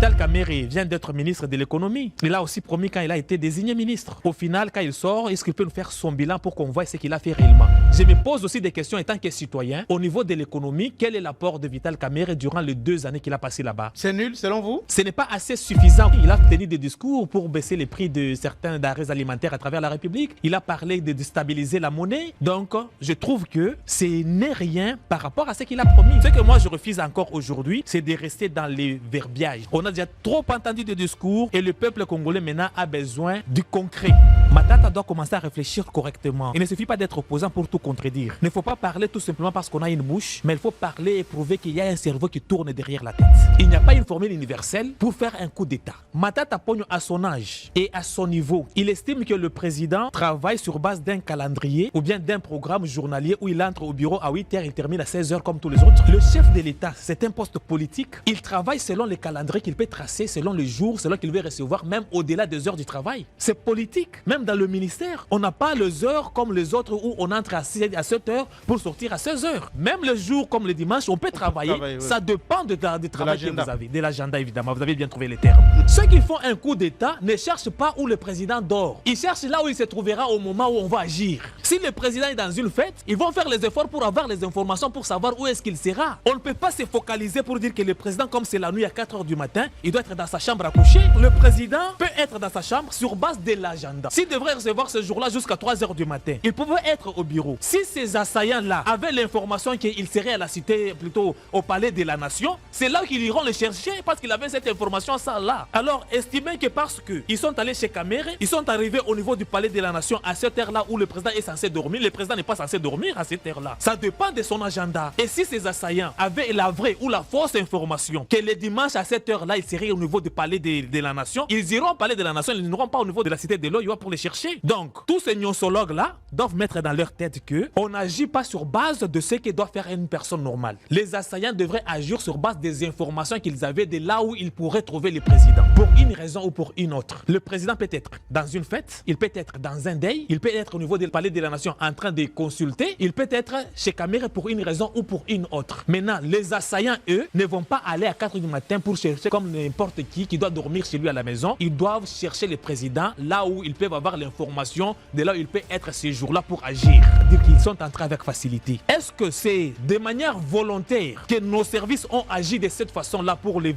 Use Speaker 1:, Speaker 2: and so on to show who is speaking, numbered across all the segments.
Speaker 1: Vital Kamerhe vient d'être ministre de l'économie. Il a aussi promis quand il a été désigné ministre. Au final, quand il sort, est-ce qu'il peut nous faire son bilan pour qu'on voit ce qu'il a fait réellement? Je me pose aussi des questions en tant que citoyen. Au niveau de l'économie, quel est l'apport de Vital Kamerhe durant les 2 années qu'il a passé là-bas?
Speaker 2: C'est nul selon vous?
Speaker 1: Ce n'est pas assez suffisant. Il a tenu des discours pour baisser les prix de certains denrées alimentaires à travers la République. Il a parlé de déstabiliser la monnaie. Donc, je trouve que ce n'est rien par rapport à ce qu'il a promis. Ce que moi, je refuse encore aujourd'hui, c'est de rester dans les verbiages. On a déjà trop entendu de discours et le peuple congolais maintenant a besoin du concret. Matata doit commencer à réfléchir correctement. Il ne suffit pas d'être opposant pour tout contredire. Il ne faut pas parler tout simplement parce qu'on a une bouche, mais il faut parler et prouver qu'il y a un cerveau qui tourne derrière la tête. Il n'y a pas une formule universelle pour faire un coup d'État. Matata Ponyo, à son âge et à son niveau, il estime que le président travaille sur base d'un calendrier ou bien d'un programme journalier où il entre au bureau à 8 h, il termine à 16 h comme tous les autres. Le chef de l'État, c'est un poste politique. Il travaille selon les calendriers qu'il peut tracer, selon les jours, selon qu'il veut recevoir, même au-delà des heures du travail. C'est politique. Même dans le ministère, on n'a pas les heures comme les autres où on entre à 7 h pour sortir à 16 h. Même le jour comme le dimanche, on peut travailler. Ça dépend du travail que vous avez, de l'agenda évidemment. Vous avez bien trouvé les termes. Ceux qui font un coup d'État ne cherchent pas où le président dort. Ils cherchent là où il se trouvera au moment où on va agir. Si le président est dans une fête, ils vont faire les efforts pour avoir les informations pour savoir où est-ce qu'il sera. On ne peut pas se focaliser pour dire que le président, comme c'est la nuit à 4 h du matin, il doit être dans sa chambre à coucher. Le président peut être dans sa chambre sur base de l'agenda. S'il devrait recevoir ce jour-là jusqu'à 3 h du matin, il pouvait être au bureau. Si ces assaillants-là avaient l'information qu'il serait à la cité, plutôt au palais de la nation, c'est là qu'ils iront le chercher parce qu'il avait cette information ça là. Alors, estimez que parce qu'ils sont allés chez Kamerhe, ils sont arrivés au niveau du palais de la nation à cette heure-là où le président est censé dormir. Le président n'est pas censé dormir à cette heure-là. Ça dépend de son agenda. Et si ces assaillants avaient la vraie ou la fausse information que le dimanche à cette heure-là, ils seraient au niveau du palais de la nation, ils iront au palais de la nation, ils n'iront pas au niveau de la cité de l'Oyo pour les chercher. Donc, tous ces gnosologues-là doivent mettre dans leur tête qu'on n'agit pas sur base de ce que doit faire une personne normale. Les assaillants devraient agir sur base des informations qu'ils avaient de là où ils pourraient trouver le président. Pour une raison ou pour une autre. Le président peut être dans une fête, il peut être dans un deuil, il peut être au niveau du palais de la nation en train de consulter, il peut être chez Kamerhe pour une raison ou pour une autre. Maintenant, les assaillants, eux, ne vont pas aller à 4 h du matin pour chercher comme n'importe qui doit dormir chez lui à la maison. Ils doivent chercher le président là où ils peuvent avoir l'information de là où il peut être ces jours-là pour agir. Dire qu'ils sont entrés avec facilité. Est-ce que c'est de manière volontaire que nos services ont agi de cette façon-là pour les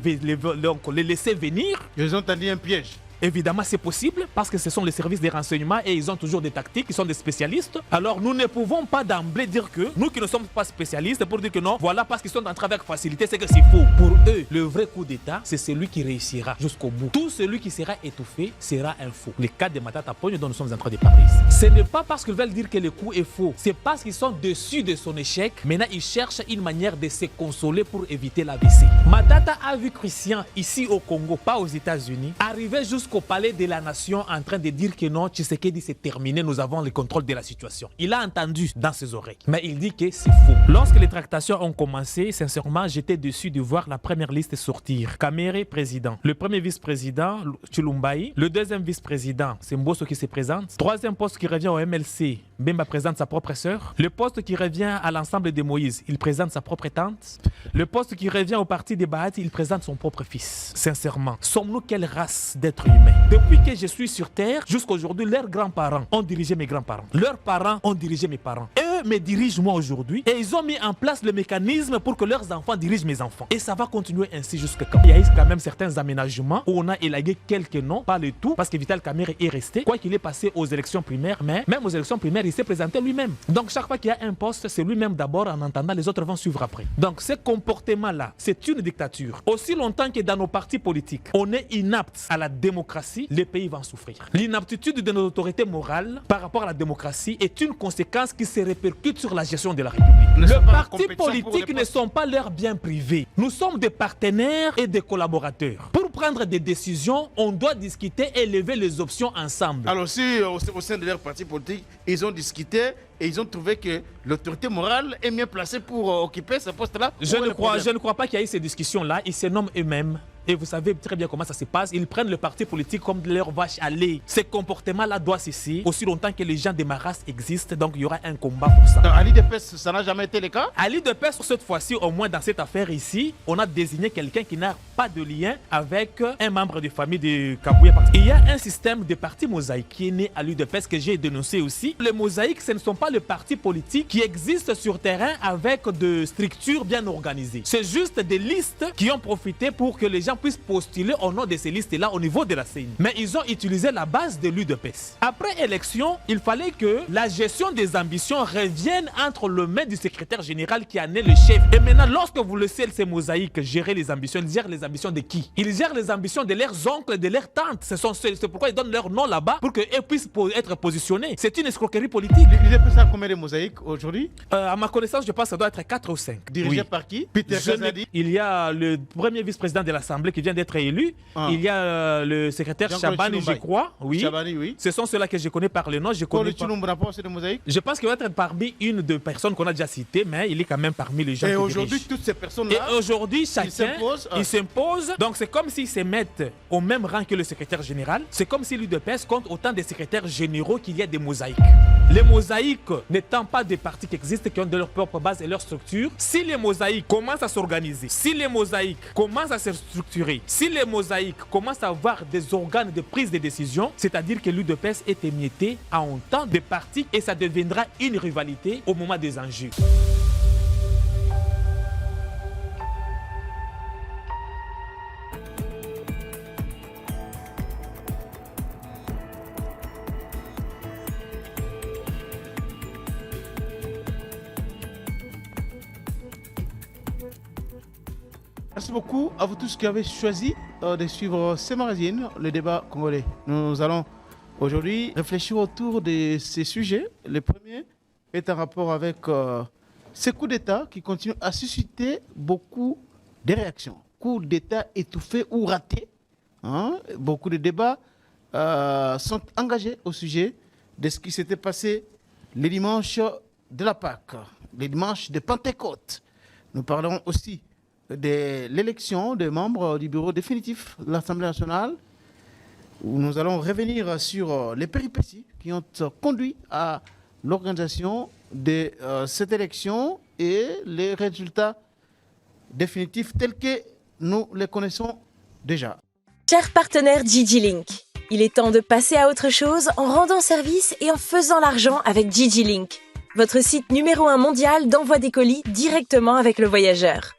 Speaker 1: laisser venir?
Speaker 2: Ils ont tendu un piège.
Speaker 1: Évidemment, c'est possible parce que ce sont les services de renseignement et ils ont toujours des tactiques, ils sont des spécialistes. Alors, nous ne pouvons pas d'emblée dire que nous qui ne sommes pas spécialistes pour dire que non, voilà parce qu'ils sont entrés avec facilité, c'est que c'est faux. Pour eux, le vrai coup d'État, c'est celui qui réussira jusqu'au bout. Tout celui qui sera étouffé sera un faux. Le cas de Matata Ponyo dont nous sommes en train de parler ici. Ce n'est pas parce qu'ils veulent dire que le coup est faux, c'est parce qu'ils sont déçus de son échec. Maintenant, ils cherchent une manière de se consoler pour éviter l'AVC. Matata a vu Christian ici au Congo, pas aux États-Unis, arriver jusqu'au palais de la nation en train de dire que non, Tshisekedi c'est terminé, nous avons le contrôle de la situation. Il a entendu dans ses oreilles, mais il dit que c'est faux. Lorsque les tractations ont commencé, sincèrement, j'étais déçu de voir la première liste sortir. Kamerhe, président. Le premier vice-président, Chilumbaï. Le deuxième vice-président, c'est Mbosso qui se présente. Troisième poste qui revient au MLC, Bemba présente sa propre sœur. Le poste qui revient à l'ensemble de Moïse, il présente sa propre tante. Le poste qui revient au parti des Bahati, il présente son propre fils. Sincèrement, sommes-nous quelle race d'êtres humains? Depuis que je suis sur terre, jusqu'à aujourd'hui, leurs grands-parents ont dirigé mes grands-parents. Leurs parents ont dirigé mes parents. Eux me dirigent moi aujourd'hui et ils ont mis en place le mécanisme pour que leurs enfants dirigent mes enfants. Et ça va continuer ainsi jusqu'à quand? Il y a eu quand même certains aménagements où on a élagué quelques noms, pas le tout, parce que Vital Kamerhe est resté. Quoi qu'il est passé aux élections primaires, mais même aux élections primaires, il s'est présenté lui-même. Donc chaque fois qu'il y a un poste, c'est lui-même d'abord, en entendant les autres vont suivre après. Donc ce comportement-là, c'est une dictature. Aussi longtemps que dans nos partis politiques, on est inapte à la démocratie, les pays vont souffrir. L'inaptitude de nos autorités morales par rapport à la démocratie est une conséquence qui se répercute sur la gestion de la République. Les partis politiques ne sont pas leurs biens privés. Nous sommes des partenaires et des collaborateurs. Pour prendre des décisions, on doit discuter et lever les options ensemble.
Speaker 2: Alors si au sein de leur parti politique, ils ont discuté et ils ont trouvé que l'autorité morale est mieux placée pour occuper ce poste-là,
Speaker 1: Je ne crois pas qu'il y ait ces discussions-là. Ils se nomment eux-mêmes Et vous savez très bien comment ça se passe. Ils prennent le parti politique comme leur vache à lait. Ce comportement-là doit cesser aussi longtemps que les gens de Maras existent. Donc il y aura un combat pour ça.
Speaker 2: Dans Ali Depes, ça n'a jamais été le cas?
Speaker 1: Ali Depes, cette fois-ci, au moins dans cette affaire ici, on a désigné quelqu'un qui n'a pas de lien avec un membre de famille de Kabouya. Il y a un système de parti mosaïque qui est né à Ali Depes que j'ai dénoncé aussi. Les mosaïques, ce ne sont pas les partis politiques qui existent sur terrain avec des structures bien organisées. C'est juste des listes qui ont profité pour que les gens puissent postuler au nom de ces listes-là au niveau de la CENI. Mais ils ont utilisé la base de l'UDPS. Après élection, il fallait que la gestion des ambitions revienne entre les mains du secrétaire général qui en est le chef. Et maintenant, lorsque vous laissez ces mosaïques gérer les ambitions, ils gèrent les ambitions de qui? Ils gèrent les ambitions de leurs oncles, de leurs tantes. C'est pourquoi ils donnent leur nom là-bas pour qu'elles puissent être positionnées. C'est une escroquerie politique.
Speaker 2: L'UDPS a combien de mosaïques aujourd'hui?
Speaker 1: À ma connaissance, je pense que ça doit être 4 ou 5.
Speaker 2: Dirigé par qui? Peter Kazadi.
Speaker 1: Il y a le premier vice-président de l'Assemblée qui vient d'être élu. Il y a le secrétaire Chabani, je crois. Oui.
Speaker 2: Chabani, oui.
Speaker 1: Ce sont ceux-là que je connais par le nom. Je connais pas. Je pense qu'il va être parmi une des personnes qu'on a déjà citées, mais il est quand même parmi les gens.
Speaker 2: Et aujourd'hui, toutes ces personnes-là.
Speaker 1: Et aujourd'hui, chacun il s'impose. Donc c'est comme s'ils se mettent au même rang que le secrétaire général. C'est comme si l'UDPS compte autant de secrétaires généraux qu'il y a des mosaïques. Les mosaïques n'étant pas des partis qui existent, qui ont de leur propre base et leur structure, si les mosaïques commencent à s'organiser, si les mosaïques commencent à se structurer, si les mosaïques commencent à avoir des organes de prise de décision, c'est-à-dire que l'UDPS est émietté à autant de partis et ça deviendra une rivalité au moment des enjeux.
Speaker 2: Merci beaucoup à vous tous qui avez choisi de suivre ce magazine, le débat congolais. Nous allons aujourd'hui réfléchir autour de ces sujets. Le premier est en rapport avec ces coups d'État qui continuent à susciter beaucoup de réactions. Coups d'État étouffés ou ratés. Beaucoup de débats sont engagés au sujet de ce qui s'était passé le dimanche de la Pâque, le dimanche de Pentecôte. Nous parlons aussi de l'élection des membres du bureau définitif de l'Assemblée nationale, où nous allons revenir sur les péripéties qui ont conduit à l'organisation de cette élection et les résultats définitifs tels que nous les connaissons déjà.
Speaker 3: Cher partenaire Gigi Link, il est temps de passer à autre chose en rendant service et en faisant l'argent avec Gigi Link, votre site numéro 1 mondial d'envoi des colis directement avec le voyageur.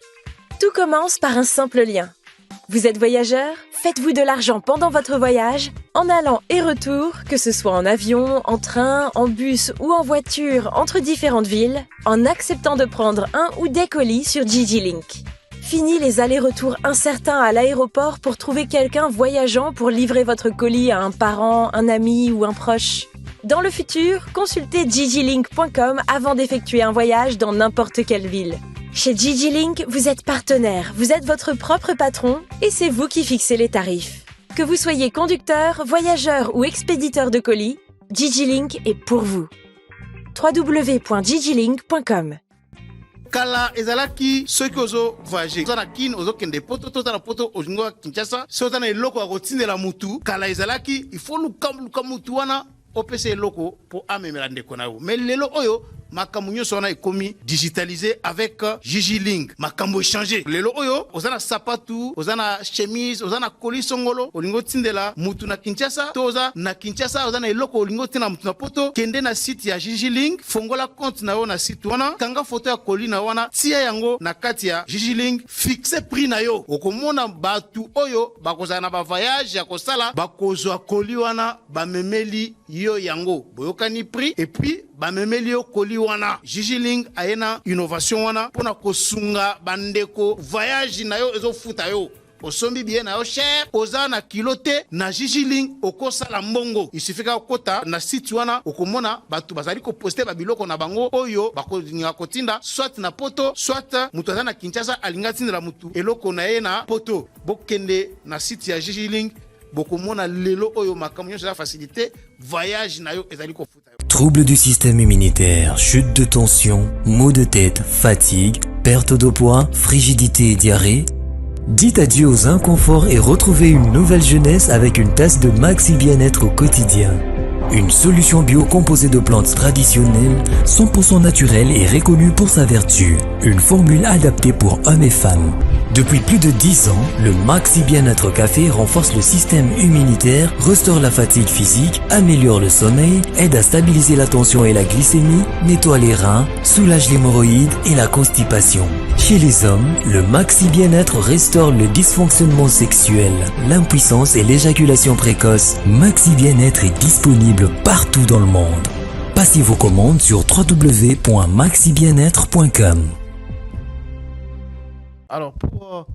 Speaker 3: Tout commence par un simple lien. Vous êtes voyageur? Faites-vous de l'argent pendant votre voyage, en allant et retour, que ce soit en avion, en train, en bus ou en voiture entre différentes villes, en acceptant de prendre un ou des colis sur Gigi Link. Fini les allers-retours incertains à l'aéroport pour trouver quelqu'un voyageant pour livrer votre colis à un parent, un ami ou un proche. Dans le futur, consultez gigilink.com avant d'effectuer un voyage dans n'importe quelle ville. Chez Gigi Link, vous êtes partenaire, vous êtes votre propre patron et c'est vous qui fixez les tarifs. Que vous soyez conducteur, voyageur ou expéditeur de colis, Gigi Link est pour vous. www.gigilink.com.
Speaker 2: Kala ezalaki soki ozo voyager oza na kin ozo kende poto tota na poto ozingo Kinshasa so oza na eloko ya kotindela mutu kala ezalaki il faut luka mutu wana opesa eloko po amemela ndeko na yo mais lelo oyo makambo nyonso wana ekomi digitalisé avec Gigi Link makambo échangé lelo oyo ozana sapatu ozana chemise ozana colis songolo olingo tindela mutu na Kinshasa to oza na Kinshasa ozana eloko olingo tina mutu na poto kende na site ya Gigi Link fongola compte na yo na site wana kanga photo ya colis na wana tia yango na kati ya Gigi Link fixe prix na yo okomona batu oyo bakozala na ba voyage ya kosala bakozwa colis wana bamemeli yo yango boyokani prix et puis bamemeli yo colis wana Gigi Link ayena innovation wana pona kosunga bandeko voyage na yo ezofuta yo osombi bien na yo cher oza na kilote na Gigi Link okosala mbongo isifika kota na site wana okomona batu bazali ko poster ba biloko na bango oyo bakozinga kotinda soit na poto soit mutu aza na Kinshasa alinga tindela mutu eloko na ye na poto bokende na site ya Gigi Link bokomona lelo oyo makambo nyonso ya facilité voyage na yo ezali kofuta yo.
Speaker 4: Troubles du système immunitaire, chute de tension, maux de tête, fatigue, perte de poids, frigidité et diarrhée. Dites adieu aux inconforts et retrouvez une nouvelle jeunesse avec une tasse de Maxi Bien-être au quotidien. Une solution bio composée de plantes traditionnelles, 100% naturelle et reconnue pour sa vertu. Une formule adaptée pour hommes et femmes. Depuis plus de 10 ans, le Maxi Bien-être Café renforce le système immunitaire, restaure la fatigue physique, améliore le sommeil, aide à stabiliser la tension et la glycémie, nettoie les reins, soulage l'hémorroïde et la constipation. Chez les hommes, le Maxi Bien-être restaure le dysfonctionnement sexuel, l'impuissance et l'éjaculation précoce. Maxi Bien-être est disponible partout dans le monde. Passez vos commandes sur www.maxibienêtre.com.
Speaker 2: Alors, pour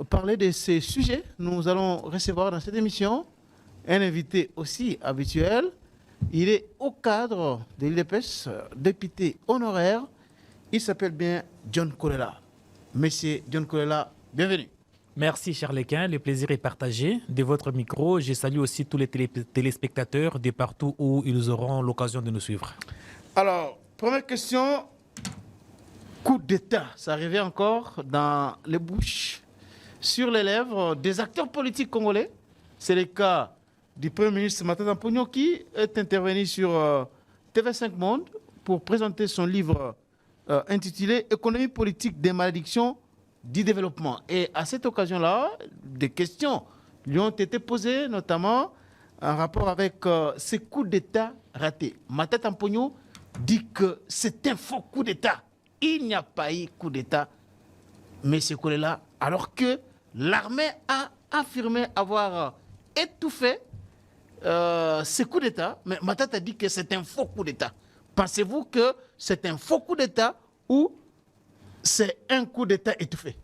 Speaker 2: parler de ces sujets, nous allons recevoir dans cette émission un invité aussi habituel. Il est au cadre de l'IDPS, député honoraire. Il s'appelle bien John Kolela. Monsieur John Kolela, bienvenue.
Speaker 1: Merci, Charlequin. Le plaisir est partagé de votre micro. Je salue aussi tous les téléspectateurs de partout où ils auront l'occasion de nous suivre.
Speaker 2: Alors, première question. Coup d'État, ça revient encore dans les bouches, sur les lèvres des acteurs politiques congolais. C'est le cas du Premier ministre Matata Ponyo qui est intervenu sur TV5 Monde pour présenter son livre intitulé « Économie politique des malédictions du développement ». Et à cette occasion-là, des questions lui ont été posées, notamment en rapport avec ces coups d'État ratés. Matata Ponyo dit que c'est un faux coup d'État. Il n'y a pas eu coup d'État, M. Kolela, alors que l'armée a affirmé avoir étouffé ce coup d'État. Mais Matata dit que c'est un faux coup d'État. Pensez-vous que c'est un faux coup d'État ou c'est un coup d'État étouffé?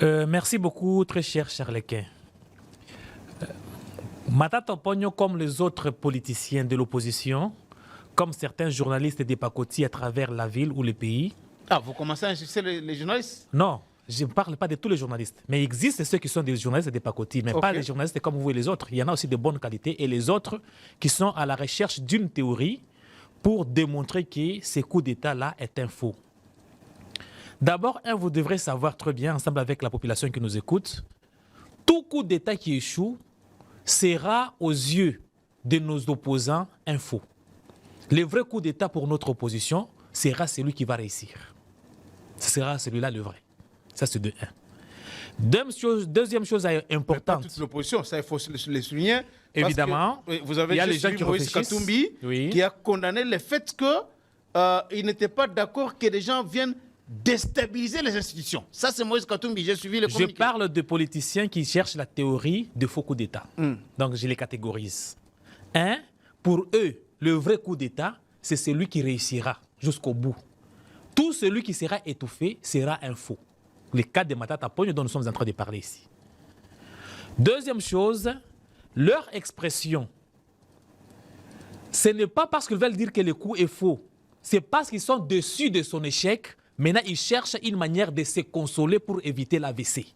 Speaker 1: Merci beaucoup, très cher Charlequin. Matata Ponyo, comme les autres politiciens de l'opposition, comme certains journalistes des pacotis à travers la ville ou le pays.
Speaker 2: Ah, vous commencez à insulter les journalistes?
Speaker 1: Non, je ne parle pas de tous les journalistes. Mais il existe ceux qui sont des journalistes des pacotis, mais pas les journalistes comme vous et les autres. Il y en a aussi de bonne qualité. Et les autres qui sont à la recherche d'une théorie pour démontrer que ce coup d'État-là est un faux. D'abord, vous devrez savoir très bien, ensemble avec la population qui nous écoute, tout coup d'État qui échoue sera aux yeux de nos opposants un faux. Le vrai coup d'État pour notre opposition sera celui qui va réussir. Ce sera celui-là le vrai. Ça, c'est de 1. Deuxième chose importante.
Speaker 2: Pas toute l'opposition, ça il faut le souligner.
Speaker 1: Évidemment.
Speaker 2: Que, vous avez
Speaker 1: les gens qui
Speaker 2: Moïse Katumbi qui a condamné le fait qu'il n'était pas d'accord que les gens viennent déstabiliser les institutions. Ça, c'est Moïse Katumbi. J'ai suivi le communiqué.
Speaker 1: Je parle de politiciens qui cherchent la théorie de faux coup d'État. Donc, je les catégorise. Pour eux, le vrai coup d'État, c'est celui qui réussira jusqu'au bout. Tout celui qui sera étouffé sera un faux. Le cas de Matata Ponyo dont nous sommes en train de parler ici. Deuxième chose, leur expression, ce n'est pas parce qu'ils veulent dire que le coup est faux. C'est parce qu'ils sont déçus de son échec. Maintenant, ils cherchent une manière de se consoler pour éviter l'AVC.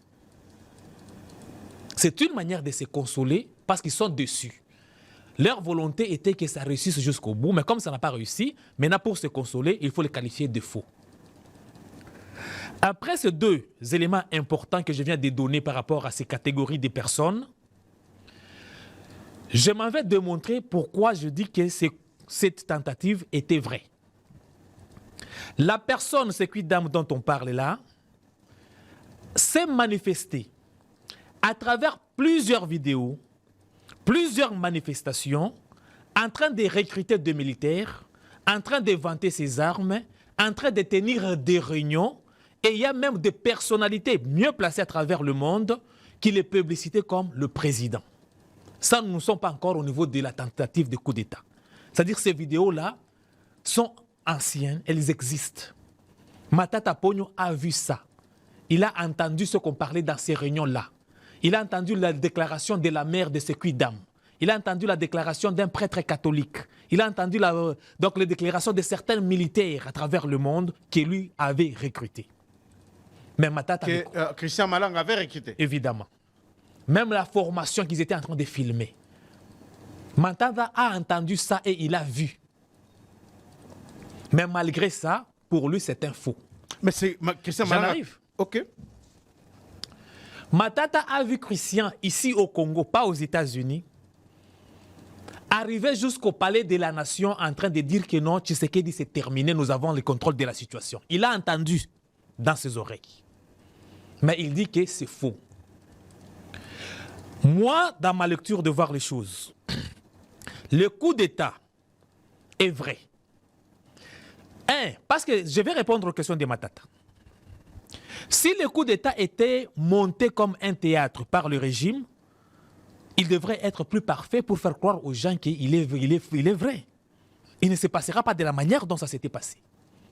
Speaker 1: C'est une manière de se consoler parce qu'ils sont déçus. Leur volonté était que ça réussisse jusqu'au bout, mais comme ça n'a pas réussi, maintenant pour se consoler, il faut le qualifier de faux. Après ces deux éléments importants que je viens de donner par rapport à ces catégories de personnes, je m'en vais démontrer pourquoi je dis que cette tentative était vraie. La personne, ce quidam dont on parle là, s'est manifestée à travers plusieurs vidéos, plusieurs manifestations, en train de recruter des militaires, en train de vanter ses armes, en train de tenir des réunions, et il y a même des personnalités mieux placées à travers le monde qui les publicitent comme le président. Ça, nous ne sommes pas encore au niveau de la tentative de coup d'État. C'est-à-dire que ces vidéos-là sont anciennes, elles existent. Matata Ponyo a vu ça. Il a entendu ce qu'on parlait dans ces réunions-là. Il a entendu la déclaration de la mère de ce quidam. Il a entendu la déclaration d'un prêtre catholique. Il a entendu donc les déclarations de certains militaires à travers le monde qui lui avaient recruté. Mais Matata...
Speaker 2: Christian Malang avait recruté.
Speaker 1: Évidemment. Même la formation qu'ils étaient en train de filmer. Matata a entendu ça et il a vu. Mais malgré ça, pour lui, c'est un faux.
Speaker 2: Mais c'est Christian Malang...
Speaker 1: J'en arrive.
Speaker 2: OK.
Speaker 1: Matata a vu Christian ici au Congo, pas aux États-Unis, arriver jusqu'au palais de la nation en train de dire que non, Tshisekedi c'est terminé, nous avons le contrôle de la situation. Il a entendu dans ses oreilles. Mais il dit que c'est faux. Moi, dans ma lecture de voir les choses, le coup d'État est vrai. Parce que je vais répondre aux questions de Matata. Si le coup d'État était monté comme un théâtre par le régime, il devrait être plus parfait pour faire croire aux gens qu'il est vrai. Il ne se passera pas de la manière dont ça s'était passé.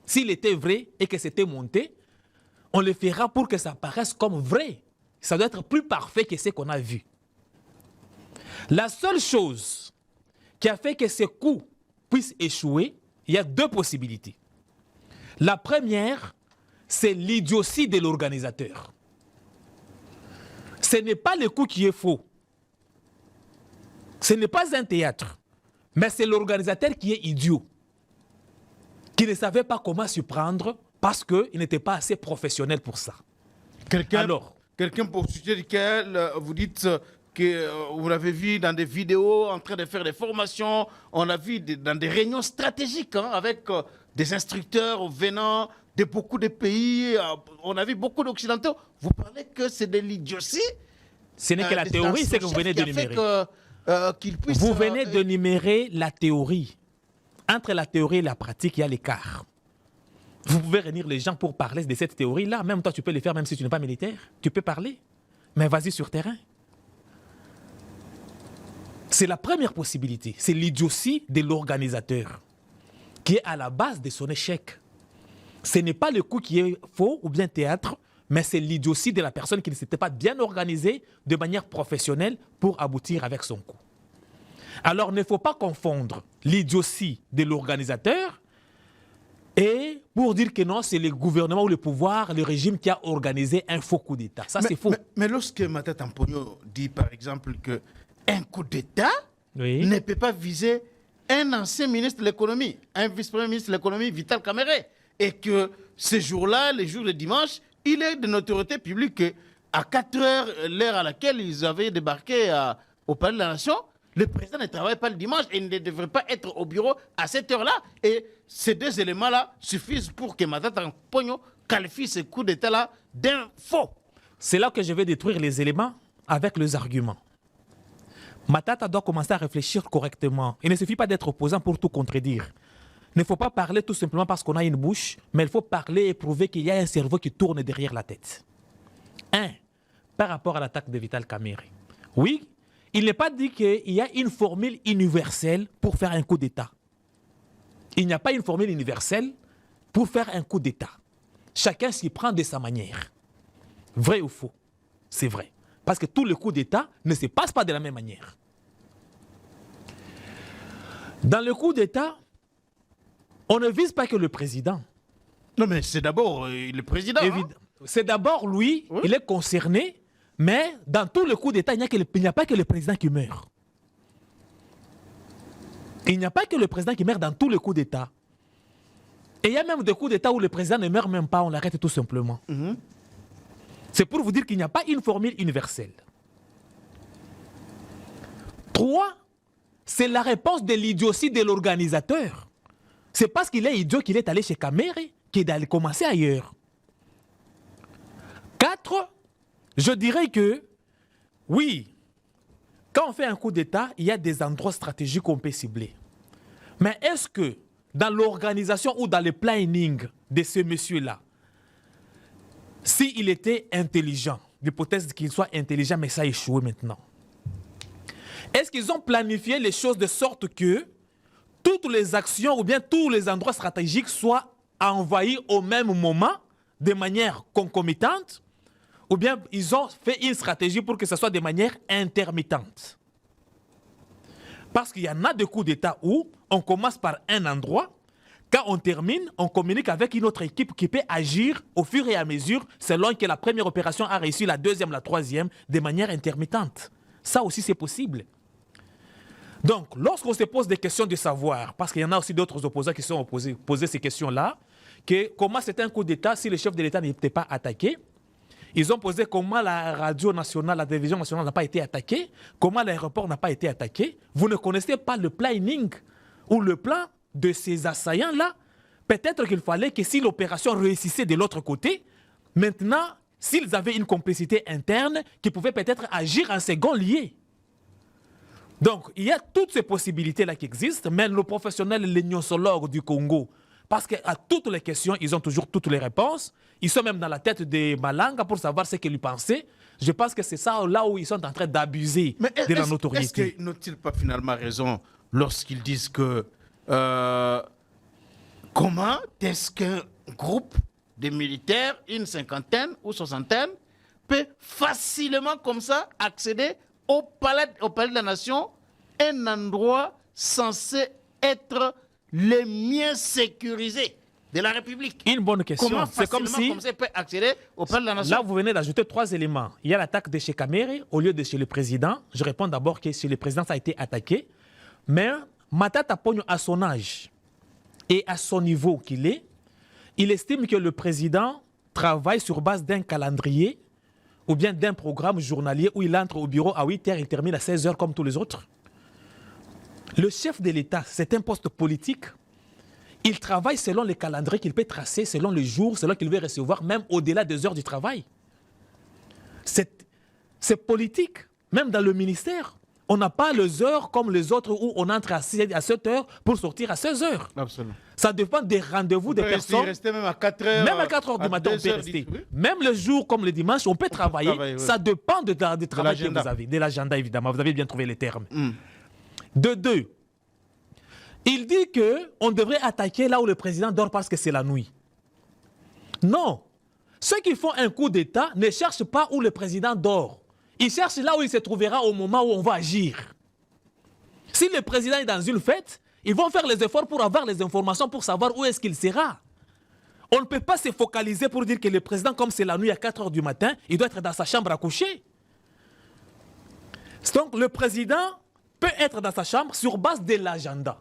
Speaker 1: S'il était vrai et que c'était monté, on le fera pour que ça paraisse comme vrai. Ça doit être plus parfait que ce qu'on a vu. La seule chose qui a fait que ce coup puisse échouer, il y a deux possibilités. La première, c'est l'idiotie de l'organisateur. Ce n'est pas le coup qui est faux. Ce n'est pas un théâtre. Mais c'est l'organisateur qui est idiot. Qui ne savait pas comment s'y prendre parce qu'il n'était pas assez professionnel pour ça.
Speaker 2: Quelqu'un pour sujet duquel vous dites que vous l'avez vu dans des vidéos en train de faire des formations, on l'a vu dans des réunions stratégiques avec des instructeurs venant de beaucoup de pays, on a vu beaucoup d'Occidentaux. Vous parlez que c'est de l'idiotie.
Speaker 1: Ce n'est que la théorie, c'est que vous venez de numérer. Vous venez de numérer la théorie. Entre la théorie et la pratique, il y a l'écart. Vous pouvez réunir les gens pour parler de cette théorie-là. Même toi, tu peux le faire, même si tu n'es pas militaire. Tu peux parler. Mais vas-y sur terrain. C'est la première possibilité. C'est l'idiotie de l'organisateur qui est à la base de son échec. Ce n'est pas le coup qui est faux ou bien théâtre, mais c'est l'idiotie de la personne qui ne s'était pas bien organisée de manière professionnelle pour aboutir avec son coup. Alors, il ne faut pas confondre l'idiotie de l'organisateur et pour dire que non, c'est le gouvernement ou le pouvoir, le régime qui a organisé un faux coup d'État. Ça, c'est faux.
Speaker 2: Mais lorsque Matata Mponyo dit, par exemple, qu'un coup d'État ne peut pas viser un ancien ministre de l'économie, un vice-premier ministre de l'économie, Vital Kamerhe, et que ce jour-là, les jours de dimanche, il est de notoriété publique qu'à 4 heures, l'heure à laquelle ils avaient débarqué au Palais de la Nation, le président ne travaille pas le dimanche et il ne devrait pas être au bureau à cette heure-là. Et ces deux éléments-là suffisent pour que Matata Mponyo qualifie ce coup d'État-là d'un faux.
Speaker 1: C'est là que je vais détruire les éléments avec les arguments. Matata doit commencer à réfléchir correctement. Il ne suffit pas d'être opposant pour tout contredire. Il ne faut pas parler tout simplement parce qu'on a une bouche, mais il faut parler et prouver qu'il y a un cerveau qui tourne derrière la tête. Par rapport à l'attaque de Vital Kamerhe. Oui, il n'est pas dit qu'il y a une formule universelle pour faire un coup d'État. Il n'y a pas une formule universelle pour faire un coup d'État. Chacun s'y prend de sa manière. Vrai ou faux? C'est vrai. Parce que tous les coups d'État ne se passent pas de la même manière. Dans le coup d'État, on ne vise pas que le président.
Speaker 2: Non, mais c'est d'abord le président.
Speaker 1: C'est d'abord lui, oui. Il est concerné, mais dans tous les coups d'État, il n'y a pas que le président qui meurt. Il n'y a pas que le président qui meurt dans tous les coups d'État. Et il y a même des coups d'État où le président ne meurt même pas, on l'arrête tout simplement. C'est pour vous dire qu'il n'y a pas une formule universelle. 3, c'est la réponse de l'idiotie de l'organisateur. C'est parce qu'il est idiot qu'il est allé chez Kamerhe qu'il est allé commencer ailleurs. 4, je dirais que, oui, quand on fait un coup d'État, il y a des endroits stratégiques qu'on peut cibler. Mais est-ce que dans l'organisation ou dans le planning de ce monsieur-là, s'il était intelligent, l'hypothèse qu'il soit intelligent, mais ça a échoué maintenant, est-ce qu'ils ont planifié les choses de sorte que toutes les actions ou bien tous les endroits stratégiques soient envahis au même moment, de manière concomitante, ou bien ils ont fait une stratégie pour que ce soit de manière intermittente? Parce qu'il y en a des coups d'État où on commence par un endroit, quand on termine, on communique avec une autre équipe qui peut agir au fur et à mesure selon que la première opération a réussi, la deuxième, la troisième, de manière intermittente. Ça aussi, c'est possible. Donc, lorsqu'on se pose des questions de savoir, parce qu'il y en a aussi d'autres opposants qui sont posés ces questions-là, que comment c'était un coup d'État si le chef de l'État n'était pas attaqué, Ils ont posé comment la radio nationale, la télévision nationale n'a pas été attaquée, comment l'aéroport n'a pas été attaqué. Vous ne connaissez pas le planning ou le plan de ces assaillants-là. Peut-être qu'il fallait que si l'opération réussissait de l'autre côté, maintenant, s'ils avaient une complicité interne, qu'ils pouvaient peut-être agir en second lié. Donc, il y a toutes ces possibilités-là qui existent, mais nos professionnels, les gnosologues du Congo, parce qu'à toutes les questions, ils ont toujours toutes les réponses. Ils sont même dans la tête des Malanga pour savoir ce qu'ils pensaient. Je pense que c'est ça là où ils sont en train d'abuser de la notoriété.
Speaker 2: Est-ce qu'ils n'ont-ils pas finalement raison lorsqu'ils disent que comment est-ce qu'un groupe de militaires, une cinquantaine ou soixantaine, peut facilement comme ça accéder au palais de la nation, un endroit censé être le mieux sécurisé de la République?
Speaker 1: Une bonne question.
Speaker 2: Comment
Speaker 1: C'est comme si...
Speaker 2: comme ça peut accéder au palais de la nation?
Speaker 1: Là, vous venez d'ajouter 3 éléments. Il y a l'attaque de chez Kamere au lieu de chez le président. Je réponds d'abord que chez le président, ça a été attaqué. Mais Matata Pogno, à son âge et à son niveau qu'il est, il estime que le président travaille sur base d'un calendrier ou bien d'un programme journalier où il entre au bureau à 8h et il termine à 16h comme tous les autres. Le chef de l'État, c'est un poste politique. Il travaille selon les calendriers qu'il peut tracer, selon les jours, selon qu'il veut recevoir, même au-delà des heures du travail. C'est politique. Même dans le ministère, on n'a pas les heures comme les autres où on entre à 7 heures pour sortir à 16 heures.
Speaker 2: Absolument.
Speaker 1: Ça dépend des rendez-vous des personnes.
Speaker 2: Rester même à 4 heures.
Speaker 1: Même à 4 heures du matin, on peut rester. Même le jour comme le dimanche, on peut travailler.
Speaker 2: Oui.
Speaker 1: Ça dépend du travail que vous avez, de l'agenda évidemment. Vous avez bien trouvé les termes. De deux, il dit qu'on devrait attaquer là où le président dort parce que c'est la nuit. Non. Ceux qui font un coup d'État ne cherchent pas où le président dort. Ils cherchent là où il se trouvera au moment où on va agir. Si le président est dans une fête, ils vont faire les efforts pour avoir les informations pour savoir où est-ce qu'il sera. On ne peut pas se focaliser pour dire que le président, comme c'est la nuit à 4 heures du matin, il doit être dans sa chambre à coucher. Donc le président peut être dans sa chambre sur base de l'agenda.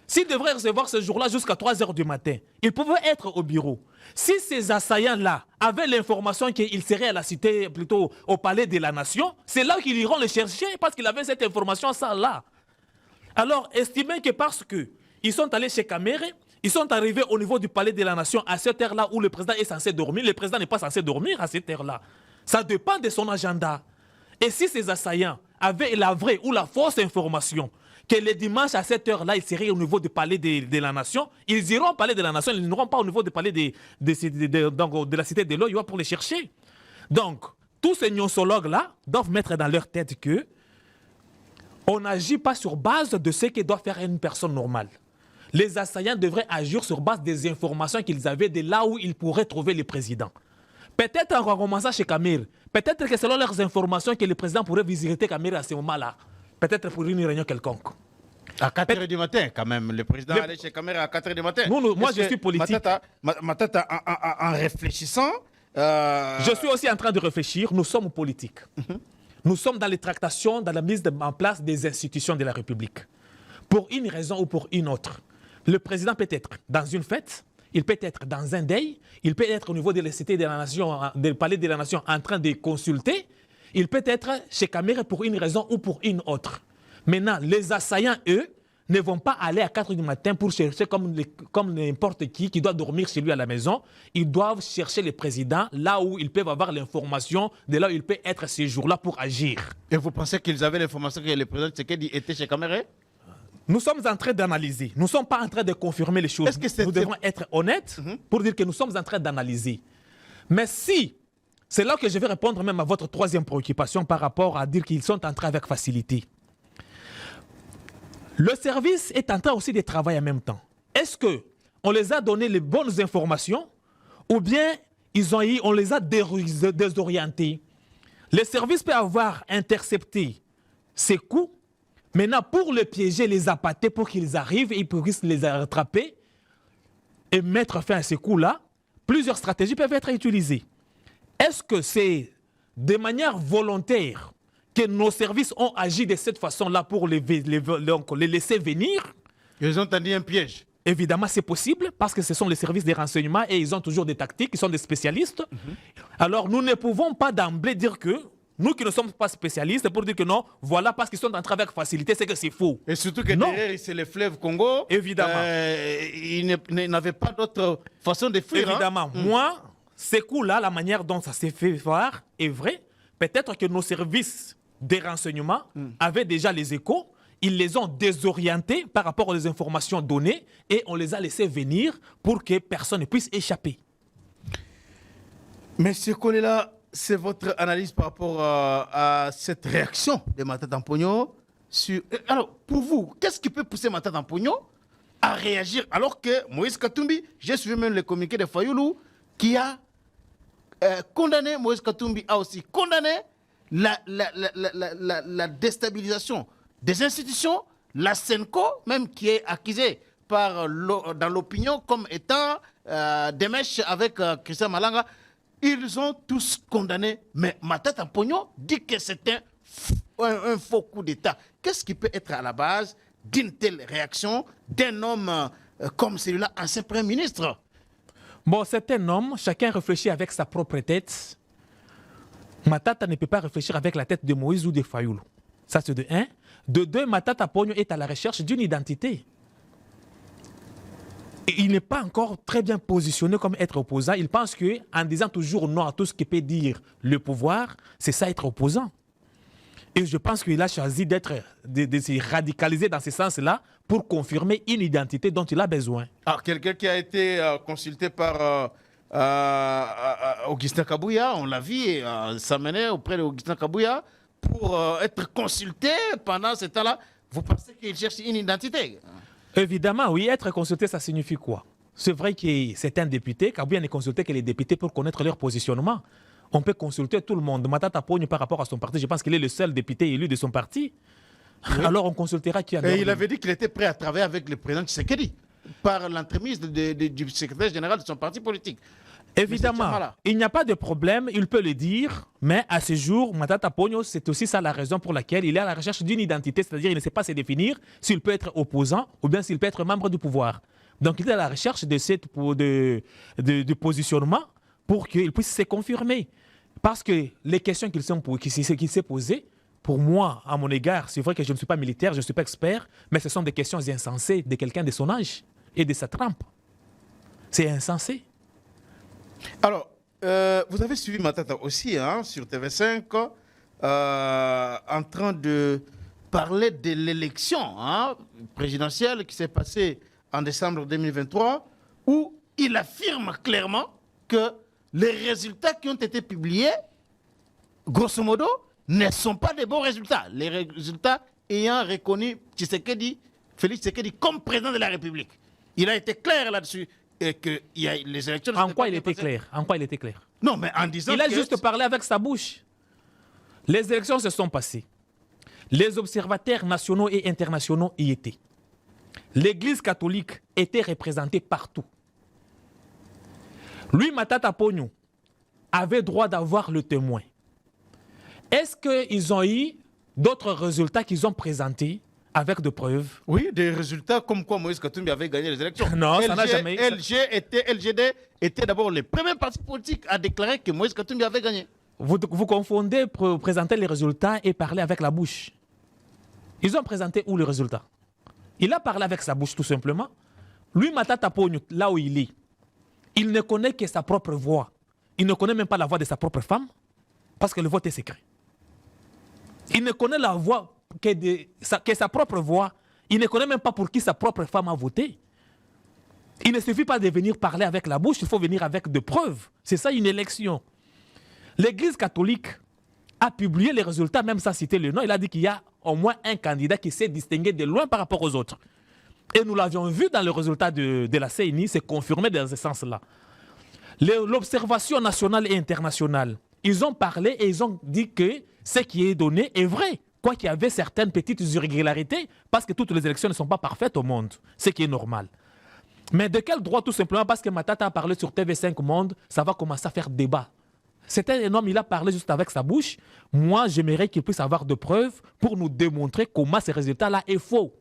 Speaker 1: S'il devrait recevoir ce jour-là jusqu'à 3 heures du matin, il pouvait être au bureau. Si ces assaillants-là avaient l'information qu'il serait à la cité, plutôt au palais de la nation, c'est là qu'ils iront le chercher parce qu'il avait cette information, ça là. Alors, estimez que parce qu'ils sont allés chez Kamere, ils sont arrivés au niveau du palais de la nation à cette heure-là où le président est censé dormir. Le président n'est pas censé dormir à cette heure-là. Ça dépend de son agenda. Et si ces assaillants avaient la vraie ou la fausse information que le dimanche à cette heure-là, ils seraient au niveau du palais de la nation, ils iront au palais de la nation, ils n'iront pas au niveau du palais de la cité de l'Oyo pour les chercher. Donc, tous ces gnosologues-là doivent mettre dans leur tête que on n'agit pas sur base de ce que doit faire une personne normale. Les assaillants devraient agir sur base des informations qu'ils avaient de là où ils pourraient trouver le président. Peut-être en commençant chez Kamere, peut-être que selon leurs informations que le président pourrait visiter Kamere à ce moment-là, peut-être pour une réunion quelconque.
Speaker 2: À 4 heures du matin, quand même. Le président allait chez Kamere à 4 heures du matin.
Speaker 1: Moi, je suis politique.
Speaker 2: Matata, en réfléchissant...
Speaker 1: Je suis aussi en train de réfléchir. Nous sommes politiques. Nous sommes dans les tractations, dans la mise en place des institutions de la République. Pour une raison ou pour une autre. Le président peut être dans une fête, il peut être dans un deuil, il peut être au niveau de la cité de la nation, du palais de la nation en train de consulter, il peut être chez Kamere pour une raison ou pour une autre. Maintenant, les assaillants, eux, ne vont pas aller à 4 heures du matin pour chercher comme n'importe qui doit dormir chez lui à la maison. Ils doivent chercher le président là où ils peuvent avoir l'information de là où il peut être ces jours-là pour agir.
Speaker 2: Et vous pensez qu'ils avaient l'information que le président Tshisekedi était chez Kamere?
Speaker 1: Nous sommes en train d'analyser. Nous ne sommes pas en train de confirmer les choses. Nous devons être honnêtes pour dire que nous sommes en train d'analyser. Mais si, c'est là que je vais répondre même à votre troisième préoccupation par rapport à dire qu'ils sont entrés avec facilité. Le service est en train aussi de travailler en même temps. Est-ce qu'on les a donné les bonnes informations ou bien on les a désorientés? Le service peut avoir intercepté ces coups. Maintenant, pour les piéger, les appâter, pour qu'ils arrivent et ils puissent les rattraper et mettre fin à ces coups-là, plusieurs stratégies peuvent être utilisées. Est-ce que c'est de manière volontaire que nos services ont agi de cette façon-là pour les laisser venir?
Speaker 2: Ils ont tendu un piège.
Speaker 1: Évidemment, c'est possible parce que ce sont les services des renseignements et ils ont toujours des tactiques, ils sont des spécialistes. Alors, nous ne pouvons pas d'emblée dire que nous qui ne sommes pas spécialistes, pour dire que non, voilà, parce qu'ils sont entrés avec facilité, c'est que c'est faux.
Speaker 2: Et surtout que
Speaker 1: non.
Speaker 2: derrière, c'est le fleuve Congo.
Speaker 1: Évidemment.
Speaker 2: Ils n'avaient pas d'autre façon de fuir.
Speaker 1: Évidemment. Moi, ces coups-là, la manière dont ça s'est fait voir est vrai. Peut-être que nos services des renseignements avaient déjà les échos. Ils les ont désorientés par rapport aux informations données et on les a laissés venir pour que personne ne puisse échapper.
Speaker 2: Monsieur Kolela, c'est votre analyse par rapport à cette réaction de Matata Pogno sur... Alors, pour vous, qu'est-ce qui peut pousser Matata Pogno à réagir alors que Moïse Katumbi, j'ai suivi même le communiqué de Fayoulou, qui a condamné, Moïse Katumbi a aussi condamné la déstabilisation des institutions, la SENCO, même qui est accusée dans l'opinion comme étant des mèches avec Christian Malanga. Ils ont tous condamné, mais Matata Pogno dit que c'est un faux coup d'État. Qu'est-ce qui peut être à la base d'une telle réaction d'un homme comme celui-là, ancien Premier ministre?
Speaker 1: Bon, c'est un homme, chacun réfléchit avec sa propre tête. Matata ne peut pas réfléchir avec la tête de Moïse ou de Fayoulou. Ça, c'est de un. De deux, Matata Pogno est à la recherche d'une identité. Et il n'est pas encore très bien positionné comme être opposant. Il pense qu'en disant toujours non à tout ce qui peut dire le pouvoir, c'est ça être opposant. Et je pense qu'il a choisi de se radicaliser dans ce sens-là pour confirmer une identité dont il a besoin.
Speaker 2: Ah, quelqu'un qui a été consulté par Augustin Kabouya, on l'a vu, s'amener auprès d'Augustin Kabouya pour être consulté pendant ce temps-là. Vous pensez qu'il cherche une identité?
Speaker 1: Évidemment, oui. Être consulté, ça signifie quoi? C'est vrai que c'est un député. Kabouya n'est consulté que les députés pour connaître leur positionnement. On peut consulter tout le monde. Matata Pogno par rapport à son parti, je pense qu'il est le seul député élu de son parti. Oui. Alors on consultera qui a...
Speaker 2: Et il avait dit qu'il était prêt à travailler avec le président Tshisekedi par l'entremise du secrétaire général de son parti politique.
Speaker 1: Évidemment, il n'y a pas de problème, il peut le dire, mais à ce jour, Matata Pogno, c'est aussi ça la raison pour laquelle il est à la recherche d'une identité, c'est-à-dire qu'il ne sait pas se définir s'il peut être opposant ou bien s'il peut être membre du pouvoir. Donc il est à la recherche de positionnement pour qu'il puisse se confirmer. Parce que les questions qu'il s'est posées, pour moi, à mon égard, c'est vrai que je ne suis pas militaire, je ne suis pas expert, mais ce sont des questions insensées de quelqu'un de son âge et de sa trempe. C'est insensé.
Speaker 2: Alors, vous avez suivi Matata aussi sur TV5 en train de parler de l'élection présidentielle qui s'est passée en décembre 2023 où il affirme clairement que les résultats qui ont été publiés, grosso modo, ne sont pas des bons résultats. Les résultats ayant reconnu Félix Tshisekedi comme président de la République. Il a été clair là-dessus. Et que les élections...
Speaker 1: En quoi il était clair? En quoi il était clair?
Speaker 2: Non, mais en disant
Speaker 1: il a juste parlé avec sa bouche. Les élections se sont passées. Les observateurs nationaux et internationaux y étaient. L'Église catholique était représentée partout. Lui, Matata Pogno, avait droit d'avoir le témoin. Est-ce qu'ils ont eu d'autres résultats qu'ils ont présentés avec des preuves?
Speaker 2: Oui, des résultats comme quoi Moïse Katumbi avait gagné les élections.
Speaker 1: Non, ça n'a jamais...
Speaker 2: LGD était d'abord le premier parti politique à déclarer que Moïse Katumbi avait gagné.
Speaker 1: Vous confondez présenter les résultats et parler avec la bouche. Ils ont présenté où les résultats? Il a parlé avec sa bouche tout simplement. Lui, Matata Pogno, là où il est, il ne connaît que sa propre voix. Il ne connaît même pas la voix de sa propre femme parce que le vote est secret. Il ne connaît la voix que sa propre voix. Il ne connaît même pas pour qui sa propre femme a voté. Il ne suffit pas de venir parler avec la bouche, il faut venir avec des preuves. C'est ça une élection. L'Église catholique a publié les résultats, même sans citer le nom. Il a dit qu'il y a au moins un candidat qui s'est distingué de loin par rapport aux autres. Et nous l'avions vu dans le résultat de la CENI, c'est confirmé dans ce sens-là. L'observation nationale et internationale, ils ont parlé et ils ont dit que ce qui est donné est vrai. Quoi qu'il y avait certaines petites irrégularités, parce que toutes les élections ne sont pas parfaites au monde, ce qui est normal. Mais de quel droit? Tout simplement parce que Matata a parlé sur TV5 Monde, ça va commencer à faire débat. C'était un homme, il a parlé juste avec sa bouche. Moi, j'aimerais qu'il puisse avoir de preuves pour nous démontrer comment ces résultats-là est faux.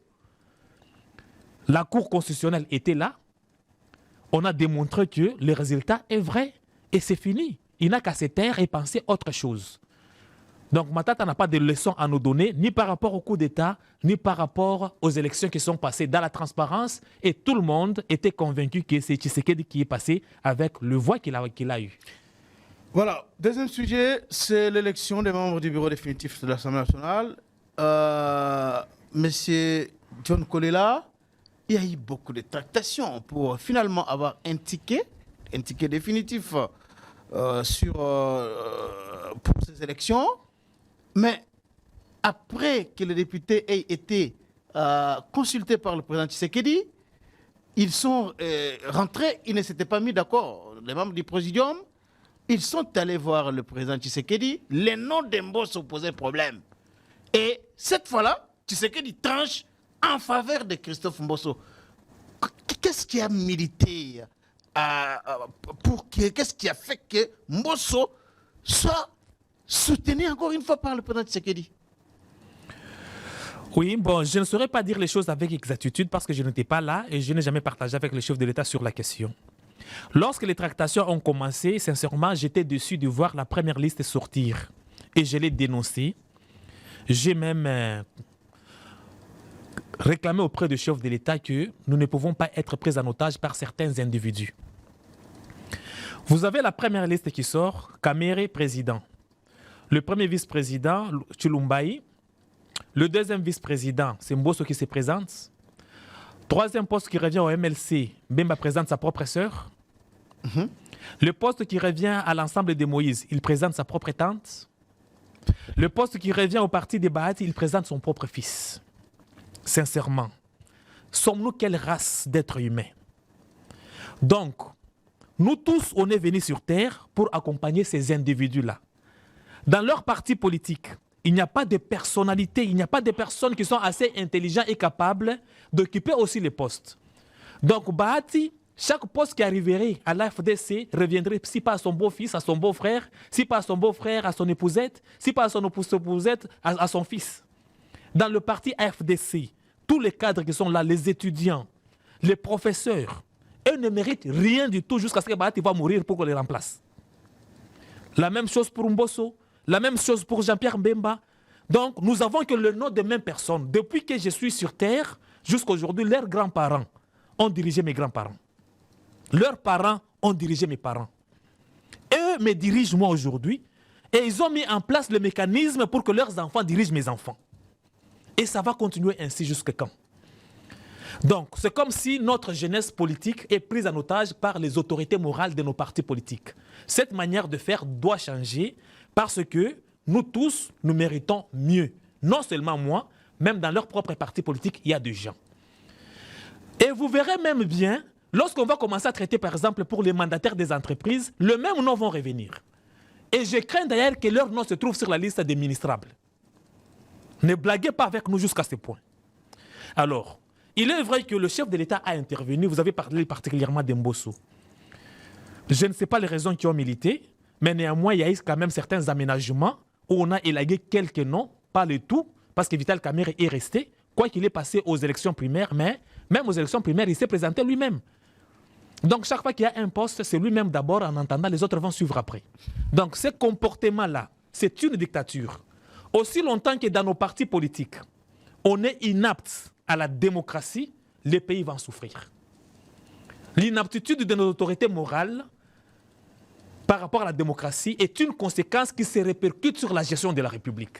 Speaker 1: La Cour constitutionnelle était là. On a démontré que le résultat est vrai et c'est fini. Il n'a qu'à se taire et penser autre chose. Donc Matata n'a pas de leçons à nous donner, ni par rapport au coup d'État, ni par rapport aux élections qui sont passées dans la transparence. Et tout le monde était convaincu que c'est Tshisekedi qui est passé avec le voix qu'il a eu.
Speaker 2: Voilà. Deuxième sujet, c'est l'élection des membres du bureau définitif de l'Assemblée nationale. Monsieur John Kolela, il y a eu beaucoup de tractations pour finalement avoir un ticket définitif pour ces élections. Mais après que les députés aient été consultés par le président Tshisekedi, ils sont rentrés, ils ne s'étaient pas mis d'accord. Les membres du présidium, ils sont allés voir le président Tshisekedi. Les noms d'Mbosso posaient problème. Et cette fois-là, Tshisekedi tranche en faveur de Christophe Mbosso. Qu'est-ce qui a milité qu'est-ce qui a fait que Mbosso soit soutenu encore une fois par le président Tshisekedi?
Speaker 1: Oui, bon, je ne saurais pas dire les choses avec exactitude parce que je n'étais pas là et je n'ai jamais partagé avec le chef de l'État sur la question. Lorsque les tractations ont commencé, sincèrement, j'étais déçu de voir la première liste sortir. Et je l'ai dénoncé. J'ai même réclamé auprès du chef de l'État que nous ne pouvons pas être pris en otage par certains individus. Vous avez la première liste qui sort, Kamere, président. Le premier vice-président, Chilumbaï. Le deuxième vice-président, c'est Mbosso qui se présente. Troisième poste qui revient au MLC, Bemba présente sa propre sœur. Le poste qui revient à l'ensemble de Moïse, il présente sa propre tante. Le poste qui revient au parti des Bahati, il présente son propre fils. Sincèrement, sommes-nous quelle race d'êtres humains? Donc, nous tous, on est venus sur Terre pour accompagner ces individus-là. Dans leur parti politique, il n'y a pas de personnalité, il n'y a pas de personnes qui sont assez intelligents et capables d'occuper aussi les postes. Donc, Bahati, chaque poste qui arriverait à l'AFDC reviendrait, si pas à son beau-fils, à son beau-frère, si pas à son beau-frère, à son épousette, si pas à son épousette, à son fils. Dans le parti AFDC, tous les cadres qui sont là, les étudiants, les professeurs, eux ne méritent rien du tout jusqu'à ce que Bahati va mourir pour qu'on les remplace. La même chose pour Mbosso, la même chose pour Jean-Pierre Mbemba. Donc, nous avons que le nom des mêmes personnes. Depuis que je suis sur Terre, jusqu'à aujourd'hui, leurs grands-parents ont dirigé mes grands-parents. Leurs parents ont dirigé mes parents. Eux me dirigent moi aujourd'hui et ils ont mis en place le mécanisme pour que leurs enfants dirigent mes enfants. Et ça va continuer ainsi jusqu'à quand? Donc, c'est comme si notre jeunesse politique est prise en otage par les autorités morales de nos partis politiques. Cette manière de faire doit changer parce que nous tous, nous méritons mieux. Non seulement moi, même dans leur propre parti politique, il y a des gens. Et vous verrez même bien, lorsqu'on va commencer à traiter, par exemple, pour les mandataires des entreprises, le même nom vont revenir. Et je crains d'ailleurs que leur nom se trouve sur la liste des ministrables. Ne blaguez pas avec nous jusqu'à ce point. Alors, il est vrai que le chef de l'État a intervenu. Vous avez parlé particulièrement d'Mbosso. Je ne sais pas les raisons qui ont milité, mais néanmoins, il y a eu quand même certains aménagements où on a élagué quelques noms, pas le tout, parce que Vital Kamerhe est resté, quoi qu'il est passé aux élections primaires, mais même aux élections primaires, il s'est présenté lui-même. Donc, chaque fois qu'il y a un poste, c'est lui-même d'abord, en entendant, les autres vont suivre après. Donc, ce comportement-là, c'est une dictature. Aussi longtemps que dans nos partis politiques, on est inapte à la démocratie, les pays vont souffrir. L'inaptitude de nos autorités morales par rapport à la démocratie est une conséquence qui se répercute sur la gestion de la République.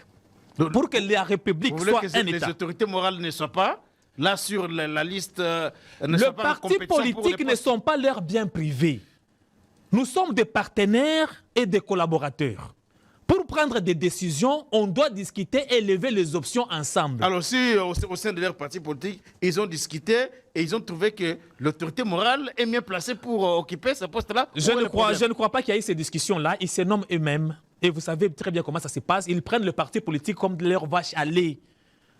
Speaker 1: Pour que la République soit un État.
Speaker 2: Les autorités morales ne soient pas là sur la liste.
Speaker 1: Les partis politiques ne sont pas leurs biens privés. Nous sommes des partenaires et des collaborateurs. Pour prendre des décisions, on doit discuter et lever les options ensemble.
Speaker 2: Alors si au sein de leur parti politique, ils ont discuté et ils ont trouvé que l'autorité morale est mieux placée pour occuper ce poste-là.
Speaker 1: Je ne crois pas qu'il y ait ces discussions-là. Ils se nomment eux-mêmes. Et vous savez très bien comment ça se passe. Ils prennent le parti politique comme de leur vache à lait.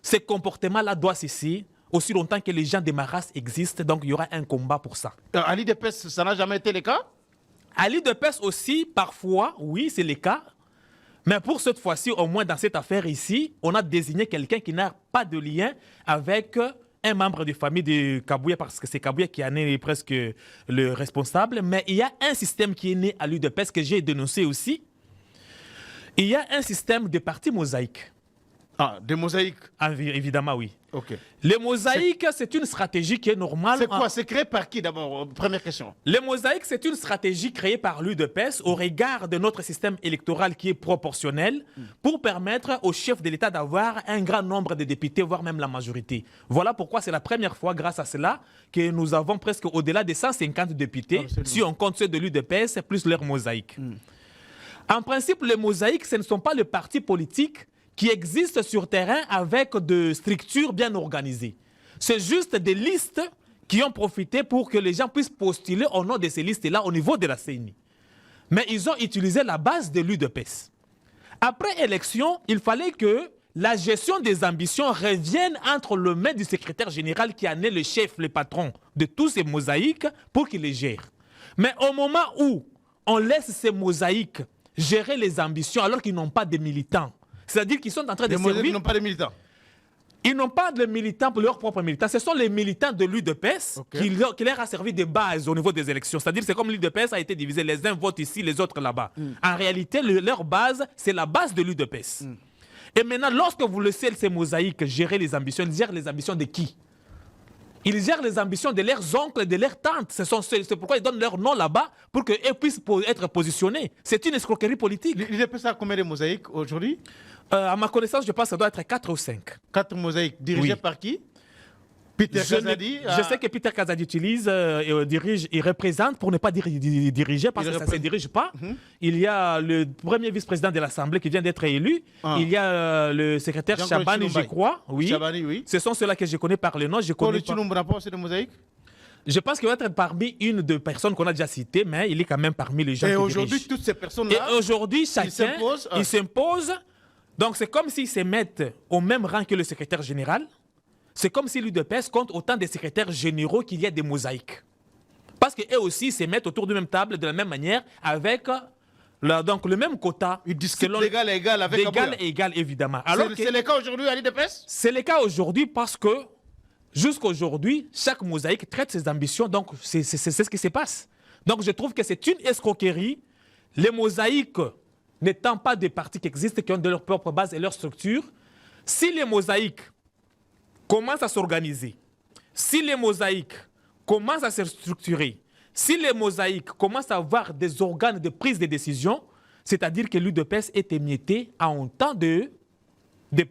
Speaker 1: Ce comportement-là doit cesser aussi longtemps que les gens de ma race existent. Donc il y aura un combat pour ça.
Speaker 2: À l'IDPS, ça n'a jamais été le cas?
Speaker 1: À l'IDPS aussi, parfois, oui, c'est le cas. Mais pour cette fois-ci, au moins dans cette affaire ici, on a désigné quelqu'un qui n'a pas de lien avec un membre de famille de Kabouya, parce que c'est Kabouya qui en est presque le responsable, mais il y a un système qui est né à l'UDPS que j'ai dénoncé aussi. Il y a un système de parti mosaïque.
Speaker 2: Ah, des mosaïques.
Speaker 1: Ah, évidemment, oui.
Speaker 2: Ok.
Speaker 1: Les mosaïques, c'est une stratégie qui est normale.
Speaker 2: C'est quoi? C'est créé par qui d'abord? Première question.
Speaker 1: Les mosaïques, c'est une stratégie créée par l'UDPS au regard de notre système électoral qui est proportionnel pour permettre au chef de l'État d'avoir un grand nombre de députés, voire même la majorité. Voilà pourquoi c'est la première fois, grâce à cela, que nous avons presque au-delà de 150 députés,
Speaker 2: Absolument.
Speaker 1: si on compte ceux de l'UDPS, plus leurs mosaïques. En principe, les mosaïques, ce ne sont pas les partis politiques qui existent sur terrain avec des structures bien organisées. C'est juste des listes qui ont profité pour que les gens puissent postuler au nom de ces listes-là au niveau de la CENI. Mais ils ont utilisé la base de l'UDPS. Après élection, il fallait que la gestion des ambitions revienne entre les mains du secrétaire général qui en est le chef, le patron de tous ces mosaïques pour qu'il les gère. Mais au moment où on laisse ces mosaïques gérer les ambitions alors qu'ils n'ont pas de militants, c'est-à-dire qu'ils sont en train de
Speaker 2: Les mosaïques
Speaker 1: servir...
Speaker 2: n'ont pas de militants.
Speaker 1: Ils n'ont pas de militants pour leurs propres militants. Ce sont les militants de l'UDPS qui leur a servi de base au niveau des élections. C'est-à-dire c'est comme l'UDPS a été divisé. Les uns votent ici, les autres là-bas. En réalité, leur base, c'est la base de l'UDPS. Et maintenant, lorsque vous laissez ces mosaïques gérer les ambitions, ils gèrent les ambitions de qui? Ils gèrent les ambitions de leurs oncles et de leurs tantes. C'est pourquoi ils donnent leur nom là-bas pour qu'eux puissent être positionnés. C'est une escroquerie politique.
Speaker 2: L'UDPS a combien de mosaïques aujourd'hui?
Speaker 1: À ma connaissance, je pense que ça doit être 4 ou 5.
Speaker 2: 4 mosaïques dirigées
Speaker 1: Oui.
Speaker 2: par qui? Peter Kazadi.
Speaker 1: Je sais que Peter Kazadi utilise, dirige et représente, pour ne pas dire diriger, parce que ça ne se dirige pas. Il y a le premier vice-président de l'Assemblée qui vient d'être élu. Il y a le secrétaire
Speaker 2: Jean-Claude
Speaker 1: Chabani, je
Speaker 2: Chilombaye.
Speaker 1: crois. Oui.
Speaker 2: Chabani, oui.
Speaker 1: Ce sont ceux-là que je connais par le nom. Je
Speaker 2: Paul
Speaker 1: connais pas.
Speaker 2: Chilombo n'a pas aussi de mosaïques?
Speaker 1: Je pense qu'il va être parmi une des personnes qu'on a déjà citées, mais il est quand même parmi les gens
Speaker 2: Et
Speaker 1: qui
Speaker 2: aujourd'hui,
Speaker 1: dirigent.
Speaker 2: toutes ces personnes-là.
Speaker 1: Et aujourd'hui, chacun,
Speaker 2: s'imposent,
Speaker 1: il s'impose. Donc, c'est comme s'ils se mettent au même rang que le secrétaire général. C'est comme si l'UDPS compte autant de secrétaires généraux qu'il y a des mosaïques. Parce qu'eux aussi se mettent autour de la même table de la même manière avec donc le même quota.
Speaker 2: Ils discutent d'égal à égal avec
Speaker 1: d'égal et égal, évidemment. Alors
Speaker 2: C'est le cas aujourd'hui à l'UDPS?
Speaker 1: c'est le cas aujourd'hui parce que jusqu'à aujourd'hui, chaque mosaïque traite ses ambitions. Donc, c'est ce qui se passe. Donc, je trouve que c'est une escroquerie. Les mosaïques n'étant pas des partis qui existent, qui ont de leur propre base et leur structure, si les mosaïques commencent à s'organiser, si les mosaïques commencent à se structurer, si les mosaïques commencent à avoir des organes de prise de décision, c'est-à-dire que l'UDPS est émietté en temps de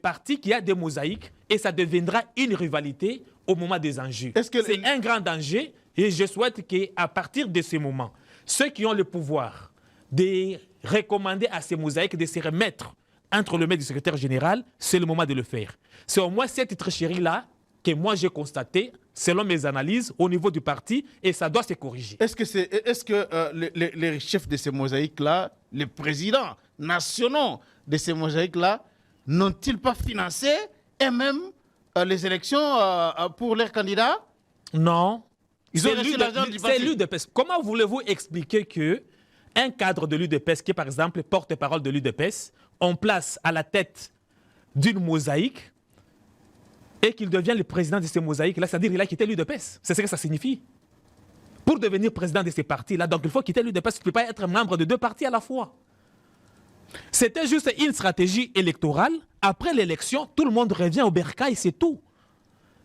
Speaker 1: partis qui a des mosaïques et ça deviendra une rivalité au moment des enjeux. C'est un grand danger et je souhaite qu'à partir de ce moment, ceux qui ont le pouvoir de recommander à ces mosaïques de se remettre entre les mains du secrétaire général, c'est le moment de le faire. C'est au moins cette tricherie-là que moi j'ai constaté, selon mes analyses, au niveau du parti, et ça doit se corriger.
Speaker 2: Est-ce que les chefs de ces mosaïques-là, les présidents nationaux de ces mosaïques-là, n'ont-ils pas financé eux-mêmes les élections pour leurs candidats?
Speaker 1: Non.
Speaker 2: Ils ont reçu l'argent du parti.
Speaker 1: C'est l'UDPS. Comment voulez-vous expliquer que un cadre de l'UDPS, qui est par exemple porte-parole de l'UDPS, on place à la tête d'une mosaïque et qu'il devient le président de ces mosaïques-là, c'est-à-dire qu'il a quitté l'UDPS. C'est ce que ça signifie. Pour devenir président de ces partis-là, donc il faut quitter l'UDPS. Tu ne peux pas être membre de deux partis à la fois. C'était juste une stratégie électorale. Après l'élection, tout le monde revient au bercail, c'est tout.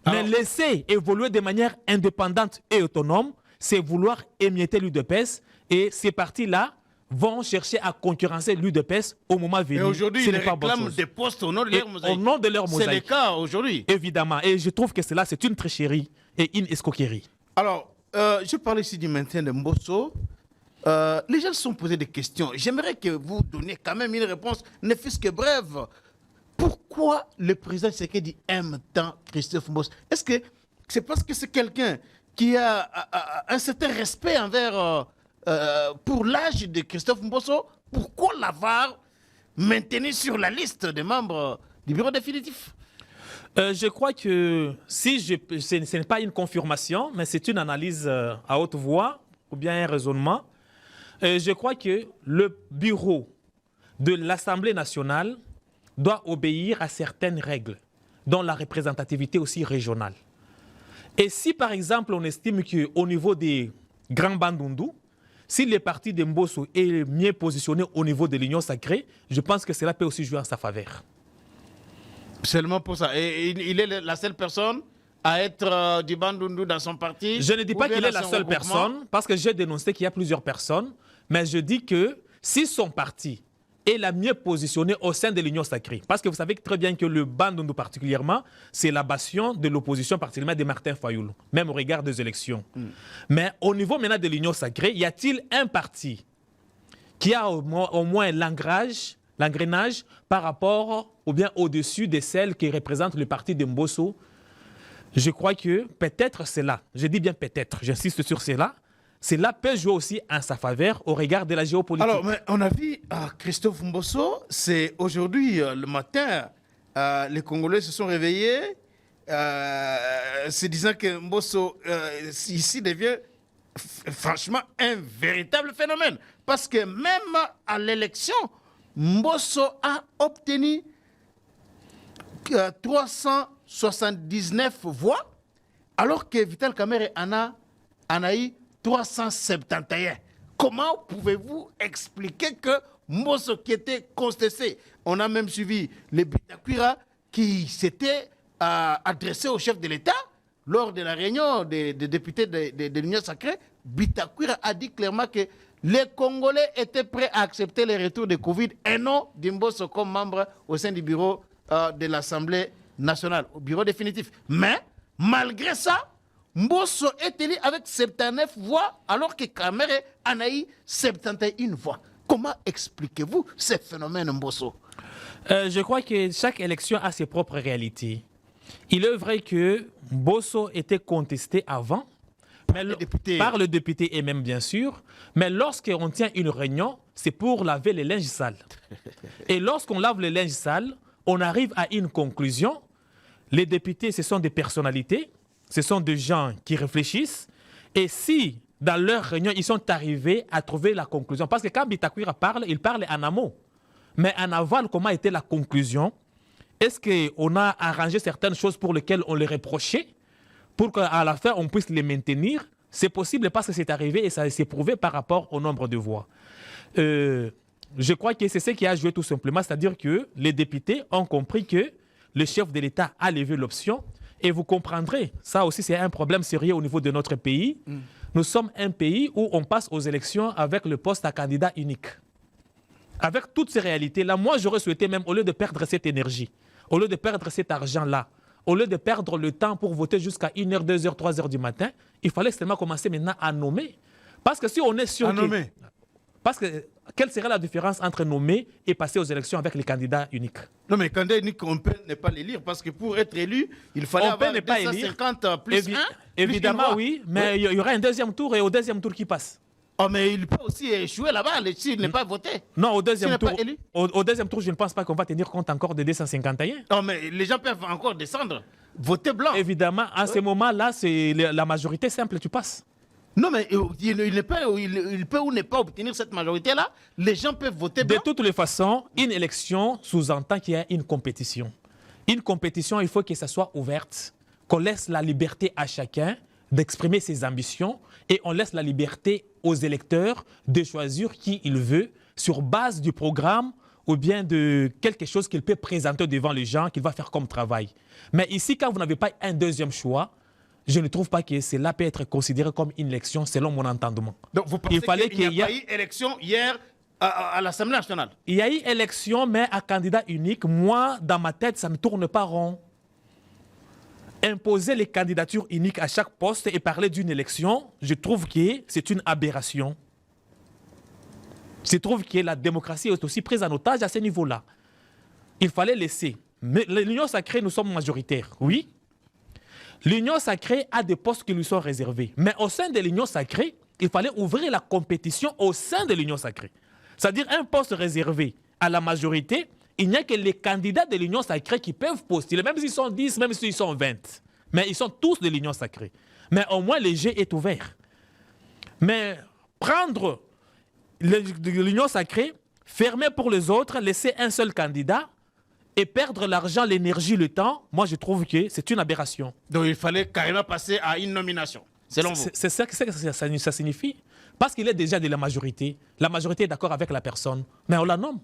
Speaker 1: Mais laisser évoluer de manière indépendante et autonome, c'est vouloir émietter l'UDPS. Et ces partis-là vont chercher à concurrencer l'UDPS au moment venu.
Speaker 2: Et aujourd'hui, ils réclament des postes au nom de leur mosaïque.
Speaker 1: Au nom de leur mosaïque.
Speaker 2: C'est le cas aujourd'hui.
Speaker 1: Évidemment. Et je trouve que cela, c'est une tricherie et une escroquerie.
Speaker 2: Alors, je parle ici du maintien de Mbosso. Les gens se sont posés des questions. J'aimerais que vous donniez quand même une réponse, ne fût-ce que brève. Pourquoi le président Tshisekedi aime tant Christophe Mbosso? Est-ce que c'est parce que c'est quelqu'un qui a un certain respect envers, pour l'âge de Christophe Mbosso? Pourquoi l'avoir maintenu sur la liste des membres du bureau définitif?
Speaker 1: Je crois que ce n'est pas une confirmation, mais c'est une analyse à haute voix ou bien un raisonnement. Je crois que le bureau de l'Assemblée nationale doit obéir à certaines règles, dont la représentativité aussi régionale. Et si par exemple on estime qu'au niveau des grands Bandundu, si le parti de Mbosso est mieux positionné au niveau de l'Union sacrée, je pense que cela peut aussi jouer en sa faveur.
Speaker 2: Seulement pour ça. Et il est la seule personne à être du Bandundu dans son parti.
Speaker 1: Je ne dis pas qu'il est la seule personne, parce que j'ai dénoncé qu'il y a plusieurs personnes, mais je dis que si son parti est la mieux positionnée au sein de l'Union sacrée, parce que vous savez très bien que le Bandundu particulièrement, c'est la bastion de l'opposition, particulièrement de Martin Fayoulou, même au regard des élections. Mais au niveau maintenant de l'Union sacrée, y a-t-il un parti qui a au moins l'engrenage par rapport ou bien au-dessus de celle qui représente le parti de Mbosso? Je crois que peut-être cela, je dis bien peut-être, j'insiste sur cela peut jouer aussi en sa faveur au regard de la géopolitique.
Speaker 2: Alors, mais on a vu Christophe Mbosso, c'est aujourd'hui le matin, les Congolais se sont réveillés, se disant que Mbosso ici devient franchement un véritable phénomène. Parce que même à l'élection, Mbosso a obtenu 379 voix, alors que Vital Kamerhe en a eu 371. Comment pouvez-vous expliquer que Mbosso qui était contesté, on a même suivi les Bitakwira qui s'était adressé au chef de l'État lors de la réunion des députés de l'Union sacrée. Bitakwira a dit clairement que les Congolais étaient prêts à accepter le retour de Covid et non d'Mbosso comme membre au sein du bureau de l'Assemblée nationale, au bureau définitif. Mais, malgré ça, Mbosso est élu avec 79 voix, alors que Kamerhe en a eu 71 voix. Comment expliquez-vous ce phénomène, Mbosso?
Speaker 1: Je crois que chaque élection a ses propres réalités. Il est vrai que Mbosso était contesté avant, par le député et même bien sûr, mais lorsqu'on tient une réunion, c'est pour laver les linges sales. Et lorsqu'on lave les linges sales, on arrive à une conclusion. Les députés, ce sont des personnalités, ce sont des gens qui réfléchissent. Et si, dans leur réunion, ils sont arrivés à trouver la conclusion, parce que quand Bitakwira parle, il parle en amont. Mais en aval, comment était la conclusion? Est-ce qu'on a arrangé certaines choses pour lesquelles on les reprochait, pour qu'à la fin, on puisse les maintenir? C'est possible parce que c'est arrivé et ça s'est prouvé par rapport au nombre de voix. Je crois que c'est ce qui a joué tout simplement, c'est-à-dire que les députés ont compris que le chef de l'État a levé l'option. Et vous comprendrez, ça aussi c'est un problème sérieux au niveau de notre pays. Nous sommes un pays où on passe aux élections avec le poste à candidat unique. Avec toutes ces réalités-là, moi j'aurais souhaité même, au lieu de perdre cette énergie, au lieu de perdre cet argent-là, au lieu de perdre le temps pour voter jusqu'à 1h, 2h, 3h du matin, il fallait seulement commencer maintenant à nommer. Parce que si on est sûr
Speaker 2: nommer.
Speaker 1: Parce que quelle serait la différence entre nommer et passer aux élections avec les candidats uniques?
Speaker 2: Non, mais candidat unique, on peut ne pas l'élire parce que pour être élu, il fallait avoir 250 plus 1.
Speaker 1: Évidemment, oui, mais il y aura un deuxième tour et au deuxième tour qui passe.
Speaker 2: Oh, mais il peut aussi échouer là-bas s'il n'est pas voté.
Speaker 1: Non, au deuxième tour,
Speaker 2: pas élu.
Speaker 1: Au deuxième tour, je ne pense pas qu'on va tenir compte encore de 251.
Speaker 2: Non, mais les gens peuvent encore descendre, voter blanc.
Speaker 1: Évidemment, à ce moment-là, c'est la majorité simple, tu passes.
Speaker 2: Non, mais il peut ou ne pas obtenir cette majorité-là. Les gens peuvent voter blanc.
Speaker 1: De toutes les façons, une élection sous-entend qu'il y a une compétition. Une compétition, il faut que ça soit ouverte, qu'on laisse la liberté à chacun d'exprimer ses ambitions et on laisse la liberté aux électeurs de choisir qui il veut sur base du programme ou bien de quelque chose qu'il peut présenter devant les gens qu'il va faire comme travail. Mais ici, quand vous n'avez pas un deuxième choix, je ne trouve pas que cela peut être considéré comme une élection selon mon entendement.
Speaker 2: Donc vous pensez qu'il n'y a pas eu élection hier à l'Assemblée nationale?
Speaker 1: Il y a eu élection, mais à candidat unique. Moi, dans ma tête, ça ne tourne pas rond. Imposer les candidatures uniques à chaque poste et parler d'une élection, je trouve que c'est une aberration. Je trouve que la démocratie est aussi prise en otage à ce niveau-là. Il fallait laisser. Mais l'Union sacrée, nous sommes majoritaires, oui. L'Union sacrée a des postes qui lui sont réservés. Mais au sein de l'Union sacrée, il fallait ouvrir la compétition au sein de l'Union sacrée. C'est-à-dire un poste réservé à la majorité, il n'y a que les candidats de l'Union sacrée qui peuvent postuler, même s'ils sont 10, même s'ils sont 20. Mais ils sont tous de l'Union sacrée. Mais au moins, le jeu est ouvert. Mais prendre l'Union sacrée, fermer pour les autres, laisser un seul candidat, et perdre l'argent, l'énergie, le temps, moi je trouve que c'est une aberration.
Speaker 2: Donc il fallait carrément passer à une nomination, selon vous.
Speaker 1: C'est ça que ça signifie. Parce qu'il est déjà de la majorité. La majorité est d'accord avec la personne, mais on la nomme.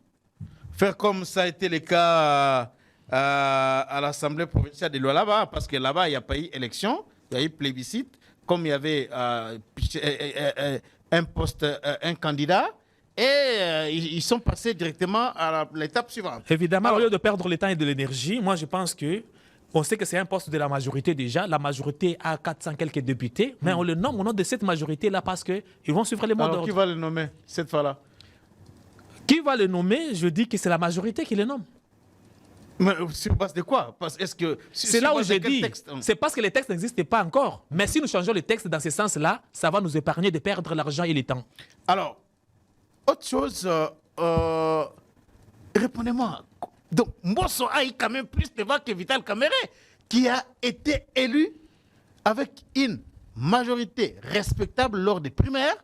Speaker 2: Faire comme ça a été le cas à l'Assemblée provinciale de Lualaba, parce que là-bas, il n'y a pas eu élection, il y a eu plébiscite. Comme il y avait un poste, un candidat, et ils sont passés directement à l'étape suivante.
Speaker 1: Évidemment,
Speaker 2: Alors,
Speaker 1: au lieu de perdre le temps et de l'énergie, moi je pense que on sait que c'est un poste de la majorité déjà. La majorité a 400 quelques députés, mais on le nomme au nom de cette majorité-là parce qu'ils vont suivre les mots
Speaker 2: alors qui
Speaker 1: d'ordre.
Speaker 2: va le nommer cette fois-là?
Speaker 1: Qui va le nommer? Je dis que c'est la majorité qui le nomme.
Speaker 2: Mais sur base de quoi? Est-ce que
Speaker 1: C'est là où j'ai dit, c'est parce que les textes n'existent pas encore. Mais si nous changeons les textes dans ce sens-là, ça va nous épargner de perdre l'argent et le temps.
Speaker 2: Alors, autre chose, répondez-moi. Donc, Mbosso a eu quand même plus de voix que Vital Kamerhe, qui a été élu avec une majorité respectable lors des primaires.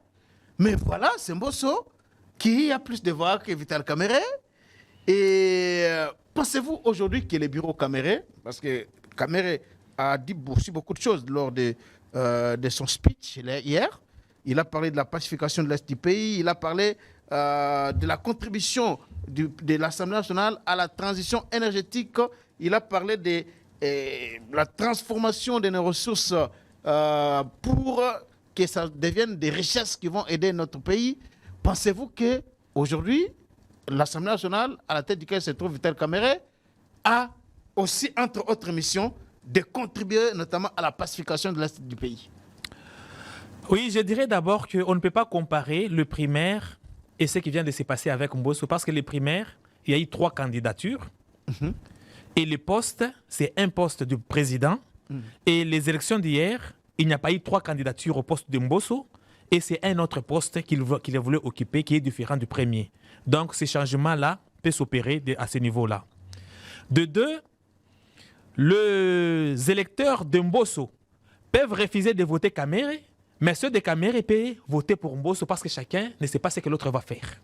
Speaker 2: Mais voilà, c'est Mbosso qui a plus de voix que Vital Kamerhe. Et pensez-vous aujourd'hui que les bureaux Kamerhe, parce que Kamerhe a dit aussi beaucoup de choses lors de son speech hier, il a parlé de la pacification de l'Est du pays, il a parlé de la contribution de l'Assemblée nationale à la transition énergétique, il a parlé de la transformation de nos ressources pour que ça devienne des richesses qui vont aider notre pays. Pensez-vous qu'aujourd'hui, l'Assemblée nationale, à la tête duquel se trouve Vital Kamerhe, a aussi, entre autres missions, de contribuer notamment à la pacification de l'Est du pays?
Speaker 1: Oui, je dirais d'abord qu'on ne peut pas comparer le primaire et ce qui vient de se passer avec Mbosso, parce que les primaires, il y a eu 3 candidatures. Et le poste, c'est un poste du président. Et les élections d'hier, il n'y a pas eu 3 candidatures au poste de Mbosso. Et c'est un autre poste qu'il a voulu occuper qui est différent du premier. Donc, ces changements-là peuvent s'opérer à ce niveau-là. De 2, les électeurs de Mbosso peuvent refuser de voter Kamerhe, mais ceux de Kamerhe peuvent voter pour Mbosso parce que chacun ne sait pas ce que l'autre va faire.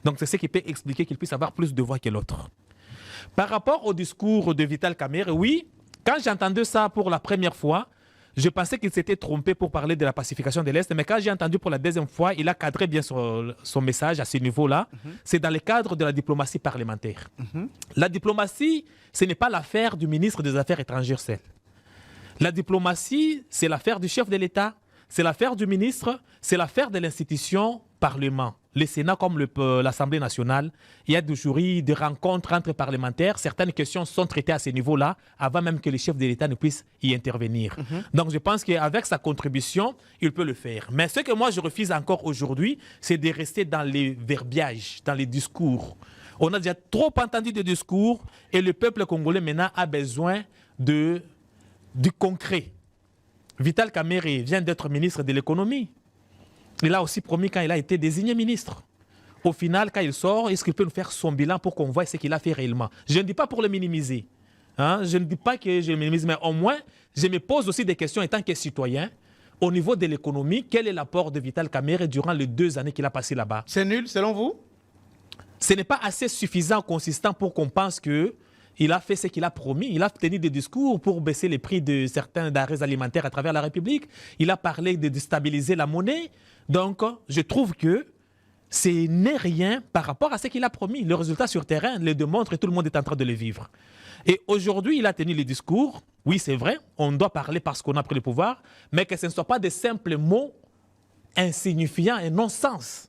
Speaker 1: Donc, c'est ce qui peut expliquer qu'il puisse avoir plus de voix que l'autre. Par rapport au discours de Vital Kamerhe, oui, quand j'ai entendu ça pour la première fois, je pensais qu'il s'était trompé pour parler de la pacification de l'Est, mais quand j'ai entendu pour la deuxième fois, il a cadré bien son message à ce niveau-là. C'est dans le cadre de la diplomatie parlementaire. La diplomatie, ce n'est pas l'affaire du ministre des Affaires étrangères seul. La diplomatie, c'est l'affaire du chef de l'État, c'est l'affaire du ministre, c'est l'affaire de l'institution Parlement. Le Sénat comme l'Assemblée nationale, il y a des jurys, des rencontres entre parlementaires. Certaines questions sont traitées à ce niveau-là avant même que le chef de l'État ne puisse y intervenir. Donc je pense qu'avec sa contribution, il peut le faire. Mais ce que moi je refuse encore aujourd'hui, c'est de rester dans les verbiages, dans les discours. On a déjà trop entendu de discours et le peuple congolais maintenant a besoin du concret. Vital Kamerhe vient d'être ministre de l'économie. Il a aussi promis quand il a été désigné ministre. Au final, quand il sort, est-ce qu'il peut nous faire son bilan pour qu'on voit ce qu'il a fait réellement? Je ne dis pas pour le minimiser. Je ne dis pas que je le minimise, mais au moins, je me pose aussi des questions en tant que citoyen. Au niveau de l'économie, quel est l'apport de Vital Kamerhe durant les 2 années qu'il a passé là-bas?
Speaker 2: C'est nul, selon vous?
Speaker 1: Ce n'est pas assez suffisant, consistant pour qu'on pense qu'il a fait ce qu'il a promis. Il a tenu des discours pour baisser les prix de certains denrées alimentaires à travers la République. Il a parlé de stabiliser la monnaie. Donc, je trouve que ce n'est rien par rapport à ce qu'il a promis. Le résultat sur terrain le démontre et tout le monde est en train de le vivre. Et aujourd'hui, il a tenu le discours. Oui, c'est vrai, on doit parler parce qu'on a pris le pouvoir, mais que ce ne soit pas des simples mots insignifiants et non-sens.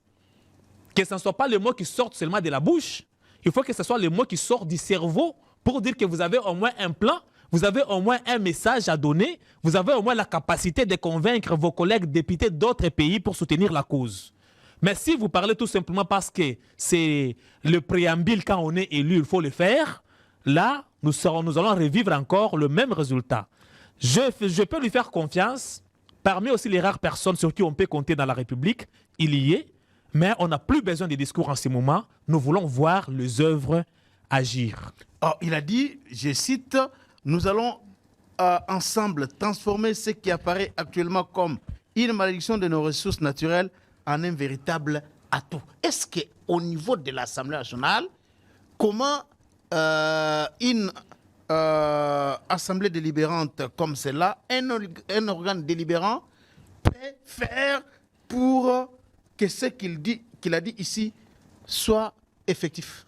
Speaker 1: Que ce ne soit pas les mots qui sortent seulement de la bouche. Il faut que ce soit les mots qui sortent du cerveau pour dire que vous avez au moins un plan, vous avez au moins un message à donner, vous avez au moins la capacité de convaincre vos collègues députés d'autres pays pour soutenir la cause. Mais si vous parlez tout simplement parce que c'est le préambule quand on est élu, il faut le faire, là, nous allons revivre encore le même résultat. Je peux lui faire confiance. Parmi aussi les rares personnes sur qui on peut compter dans la République, il y est, mais on n'a plus besoin de discours en ce moment. Nous voulons voir les œuvres agir.
Speaker 2: Oh, il a dit, je cite, nous allons ensemble transformer ce qui apparaît actuellement comme une malédiction de nos ressources naturelles en un véritable atout. Est-ce qu'au niveau de l'Assemblée nationale, comment une assemblée délibérante comme celle-là, un organe délibérant peut faire pour que ce qu'il a dit ici soit effectif?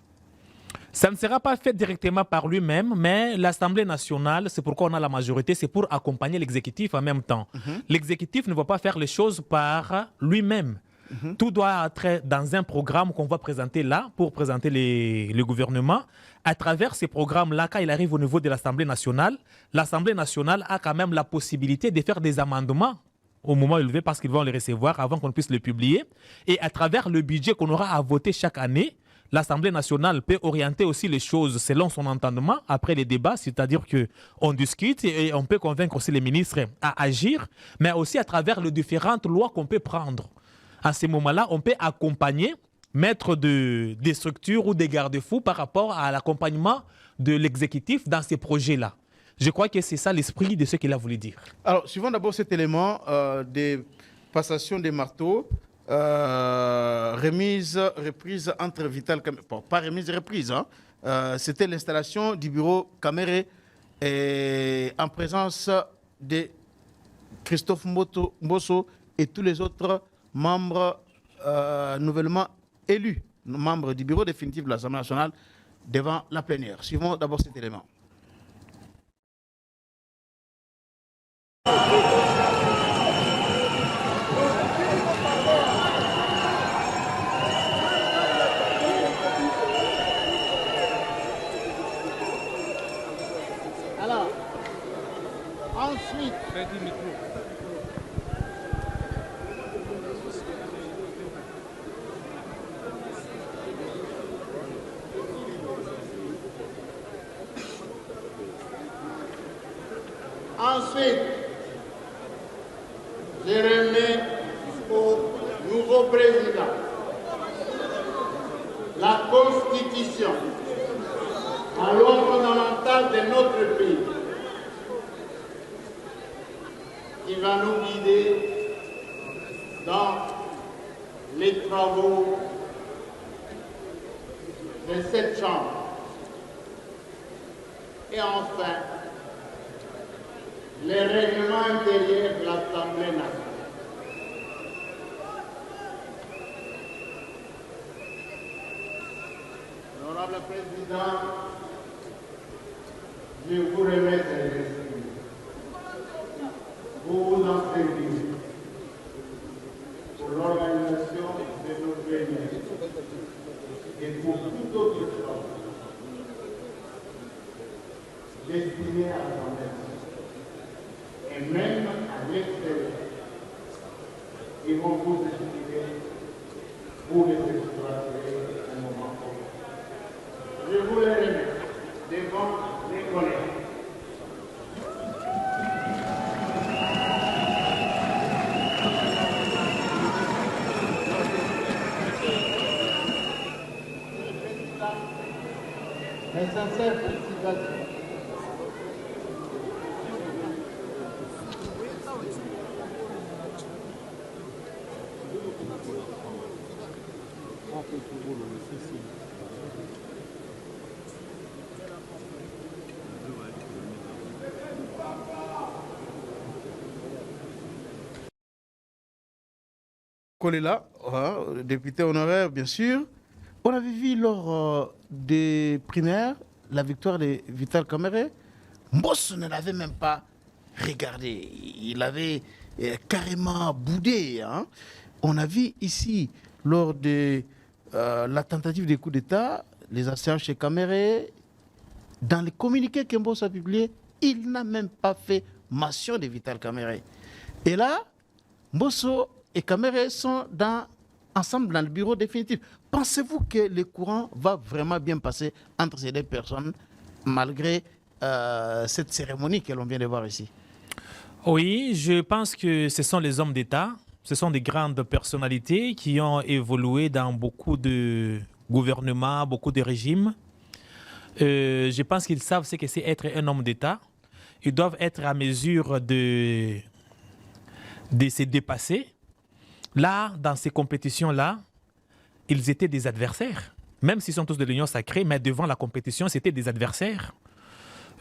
Speaker 1: Ça ne sera pas fait directement par lui-même, mais l'Assemblée nationale, c'est pourquoi on a la majorité, c'est pour accompagner l'exécutif en même temps. L'exécutif ne va pas faire les choses par lui-même. Tout doit être dans un programme qu'on va présenter là, pour présenter le gouvernement. À travers ces programmes-là, quand il arrive au niveau de l'Assemblée nationale a quand même la possibilité de faire des amendements au moment élevé parce qu'ils vont les recevoir avant qu'on puisse les publier. Et à travers le budget qu'on aura à voter chaque année, l'Assemblée nationale peut orienter aussi les choses selon son entendement après les débats, c'est-à-dire qu'on discute et on peut convaincre aussi les ministres à agir, mais aussi à travers les différentes lois qu'on peut prendre. À ce moment-là, on peut accompagner, mettre des structures ou des garde-fous par rapport à l'accompagnement de l'exécutif dans ces projets-là. Je crois que c'est ça l'esprit de ce qu'il a voulu dire.
Speaker 2: Alors, suivons d'abord cet élément des passations des marteaux. Reprise entre Vital Kamerhe, bon, pas remise, reprise, hein. C'était l'installation du bureau Kamerhe en présence de Christophe Mbosso et tous les autres membres nouvellement élus, membres du bureau définitif de l'Assemblée nationale devant la plénière. Suivons d'abord cet élément. Alors, ensuite, je remets au nouveau président la Constitution, la loi fondamentale de notre pays, qui va nous guider dans les travaux de cette Chambre. Et enfin, les règlements intérieurs de l'Assemblée nationale. Honorable Président, je vous remets ces excuses. Vous vous en prévenez pour l'organisation de nos réunions et pour tout autre chose destiné à l'Assemblée nationale et même à l'extérieur. Ils vont vous expliquer, vous les exploiter un moment commun. Je vous les remets devant les collègues. Mes sincères félicitations. Kolela, député honoraire, bien sûr. On avait vu lors des primaires la victoire de Vital Kamerhe. Mbosso ne l'avait même pas regardé. Il avait carrément boudé. Hein. On a vu ici, lors de la tentative de coup d'État, les assaillants chez Kamerhe, dans les communiqués que Mbosso a publiés, il n'a même pas fait mention de Vital Kamerhe. Et là, Mbosso et Kamerhe sont ensemble dans le bureau définitif. Pensez-vous que le courant va vraiment bien passer entre ces deux personnes, malgré cette cérémonie que l'on vient de voir ici?
Speaker 1: Oui, je pense que ce sont les hommes d'État, ce sont des grandes personnalités qui ont évolué dans beaucoup de gouvernements, beaucoup de régimes. Je pense qu'ils savent ce que c'est être un homme d'État. Ils doivent être à mesure de se dépasser. Là, dans ces compétitions-là, ils étaient des adversaires. même s'ils sont tous de l'Union sacrée, mais devant la compétition, c'était des adversaires.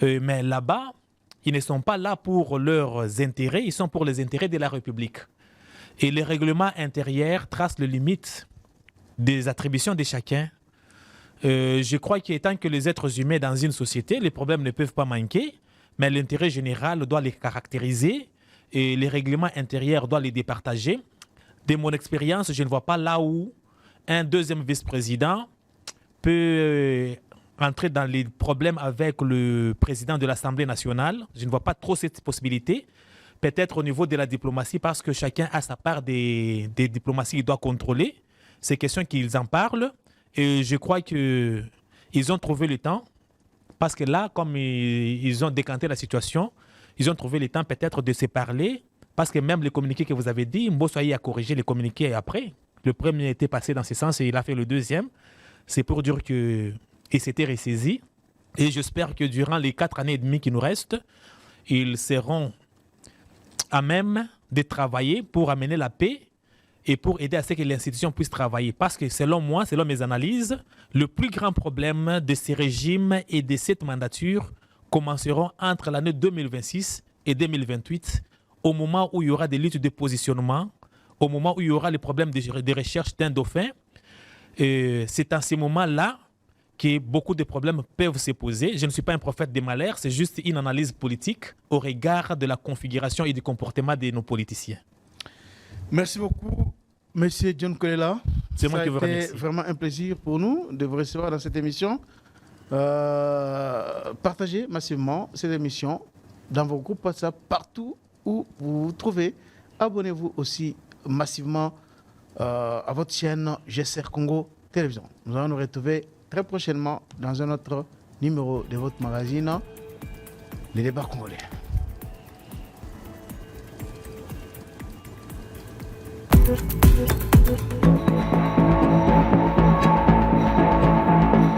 Speaker 1: Mais là-bas, ils ne sont pas là pour leurs intérêts, ils sont pour les intérêts de la République. Et les règlements intérieurs tracent les limites des attributions de chacun. Je crois qu'il est temps que les êtres humains dans une société, les problèmes ne peuvent pas manquer, mais l'intérêt général doit les caractériser et les règlements intérieurs doivent les départager. De mon expérience, je ne vois pas là où un deuxième vice-président peut entrer dans les problèmes avec le président de l'Assemblée nationale. Je ne vois pas trop cette possibilité. Peut-être au niveau de la diplomatie, parce que chacun a sa part des diplomaties qu'il doit contrôler. C'est question qu'ils en parlent. Et je crois qu'ils ont trouvé le temps, parce que là, comme ils ont décanté la situation, ils ont trouvé le temps peut-être de se parler, parce que même les communiqués que vous avez dit, Mbossoayi a corrigé les communiqués après. Le premier était passé dans ce sens et il a fait le deuxième. C'est pour dire qu'il s'était ressaisi. Et j'espère que durant les 4 années et demie qui nous restent, ils seront à même de travailler pour amener la paix et pour aider à ce que l'institution puisse travailler. Parce que selon moi, selon mes analyses, le plus grand problème de ces régimes et de cette mandature commenceront entre l'année 2026 et 2028, au moment où il y aura des luttes de positionnement, au moment où il y aura les problèmes de recherche d'un dauphin. C'est à ce moment-là que beaucoup de problèmes peuvent se poser. Je ne suis pas un prophète des malheurs, c'est juste une analyse politique au regard de la configuration et du comportement de nos politiciens.
Speaker 2: Merci beaucoup, Monsieur John Kolela.
Speaker 1: C'est moi qui vous remercie.
Speaker 2: C'était vraiment un plaisir pour nous de vous recevoir dans cette émission. Partagez massivement cette émission dans vos groupes WhatsApp, partout où vous vous trouvez. Abonnez-vous aussi massivement à votre chaîne GSR Congo Télévision. Nous allons nous retrouver très prochainement dans un autre numéro de votre magazine, Les Débats Congolais.
Speaker 5: Thank you.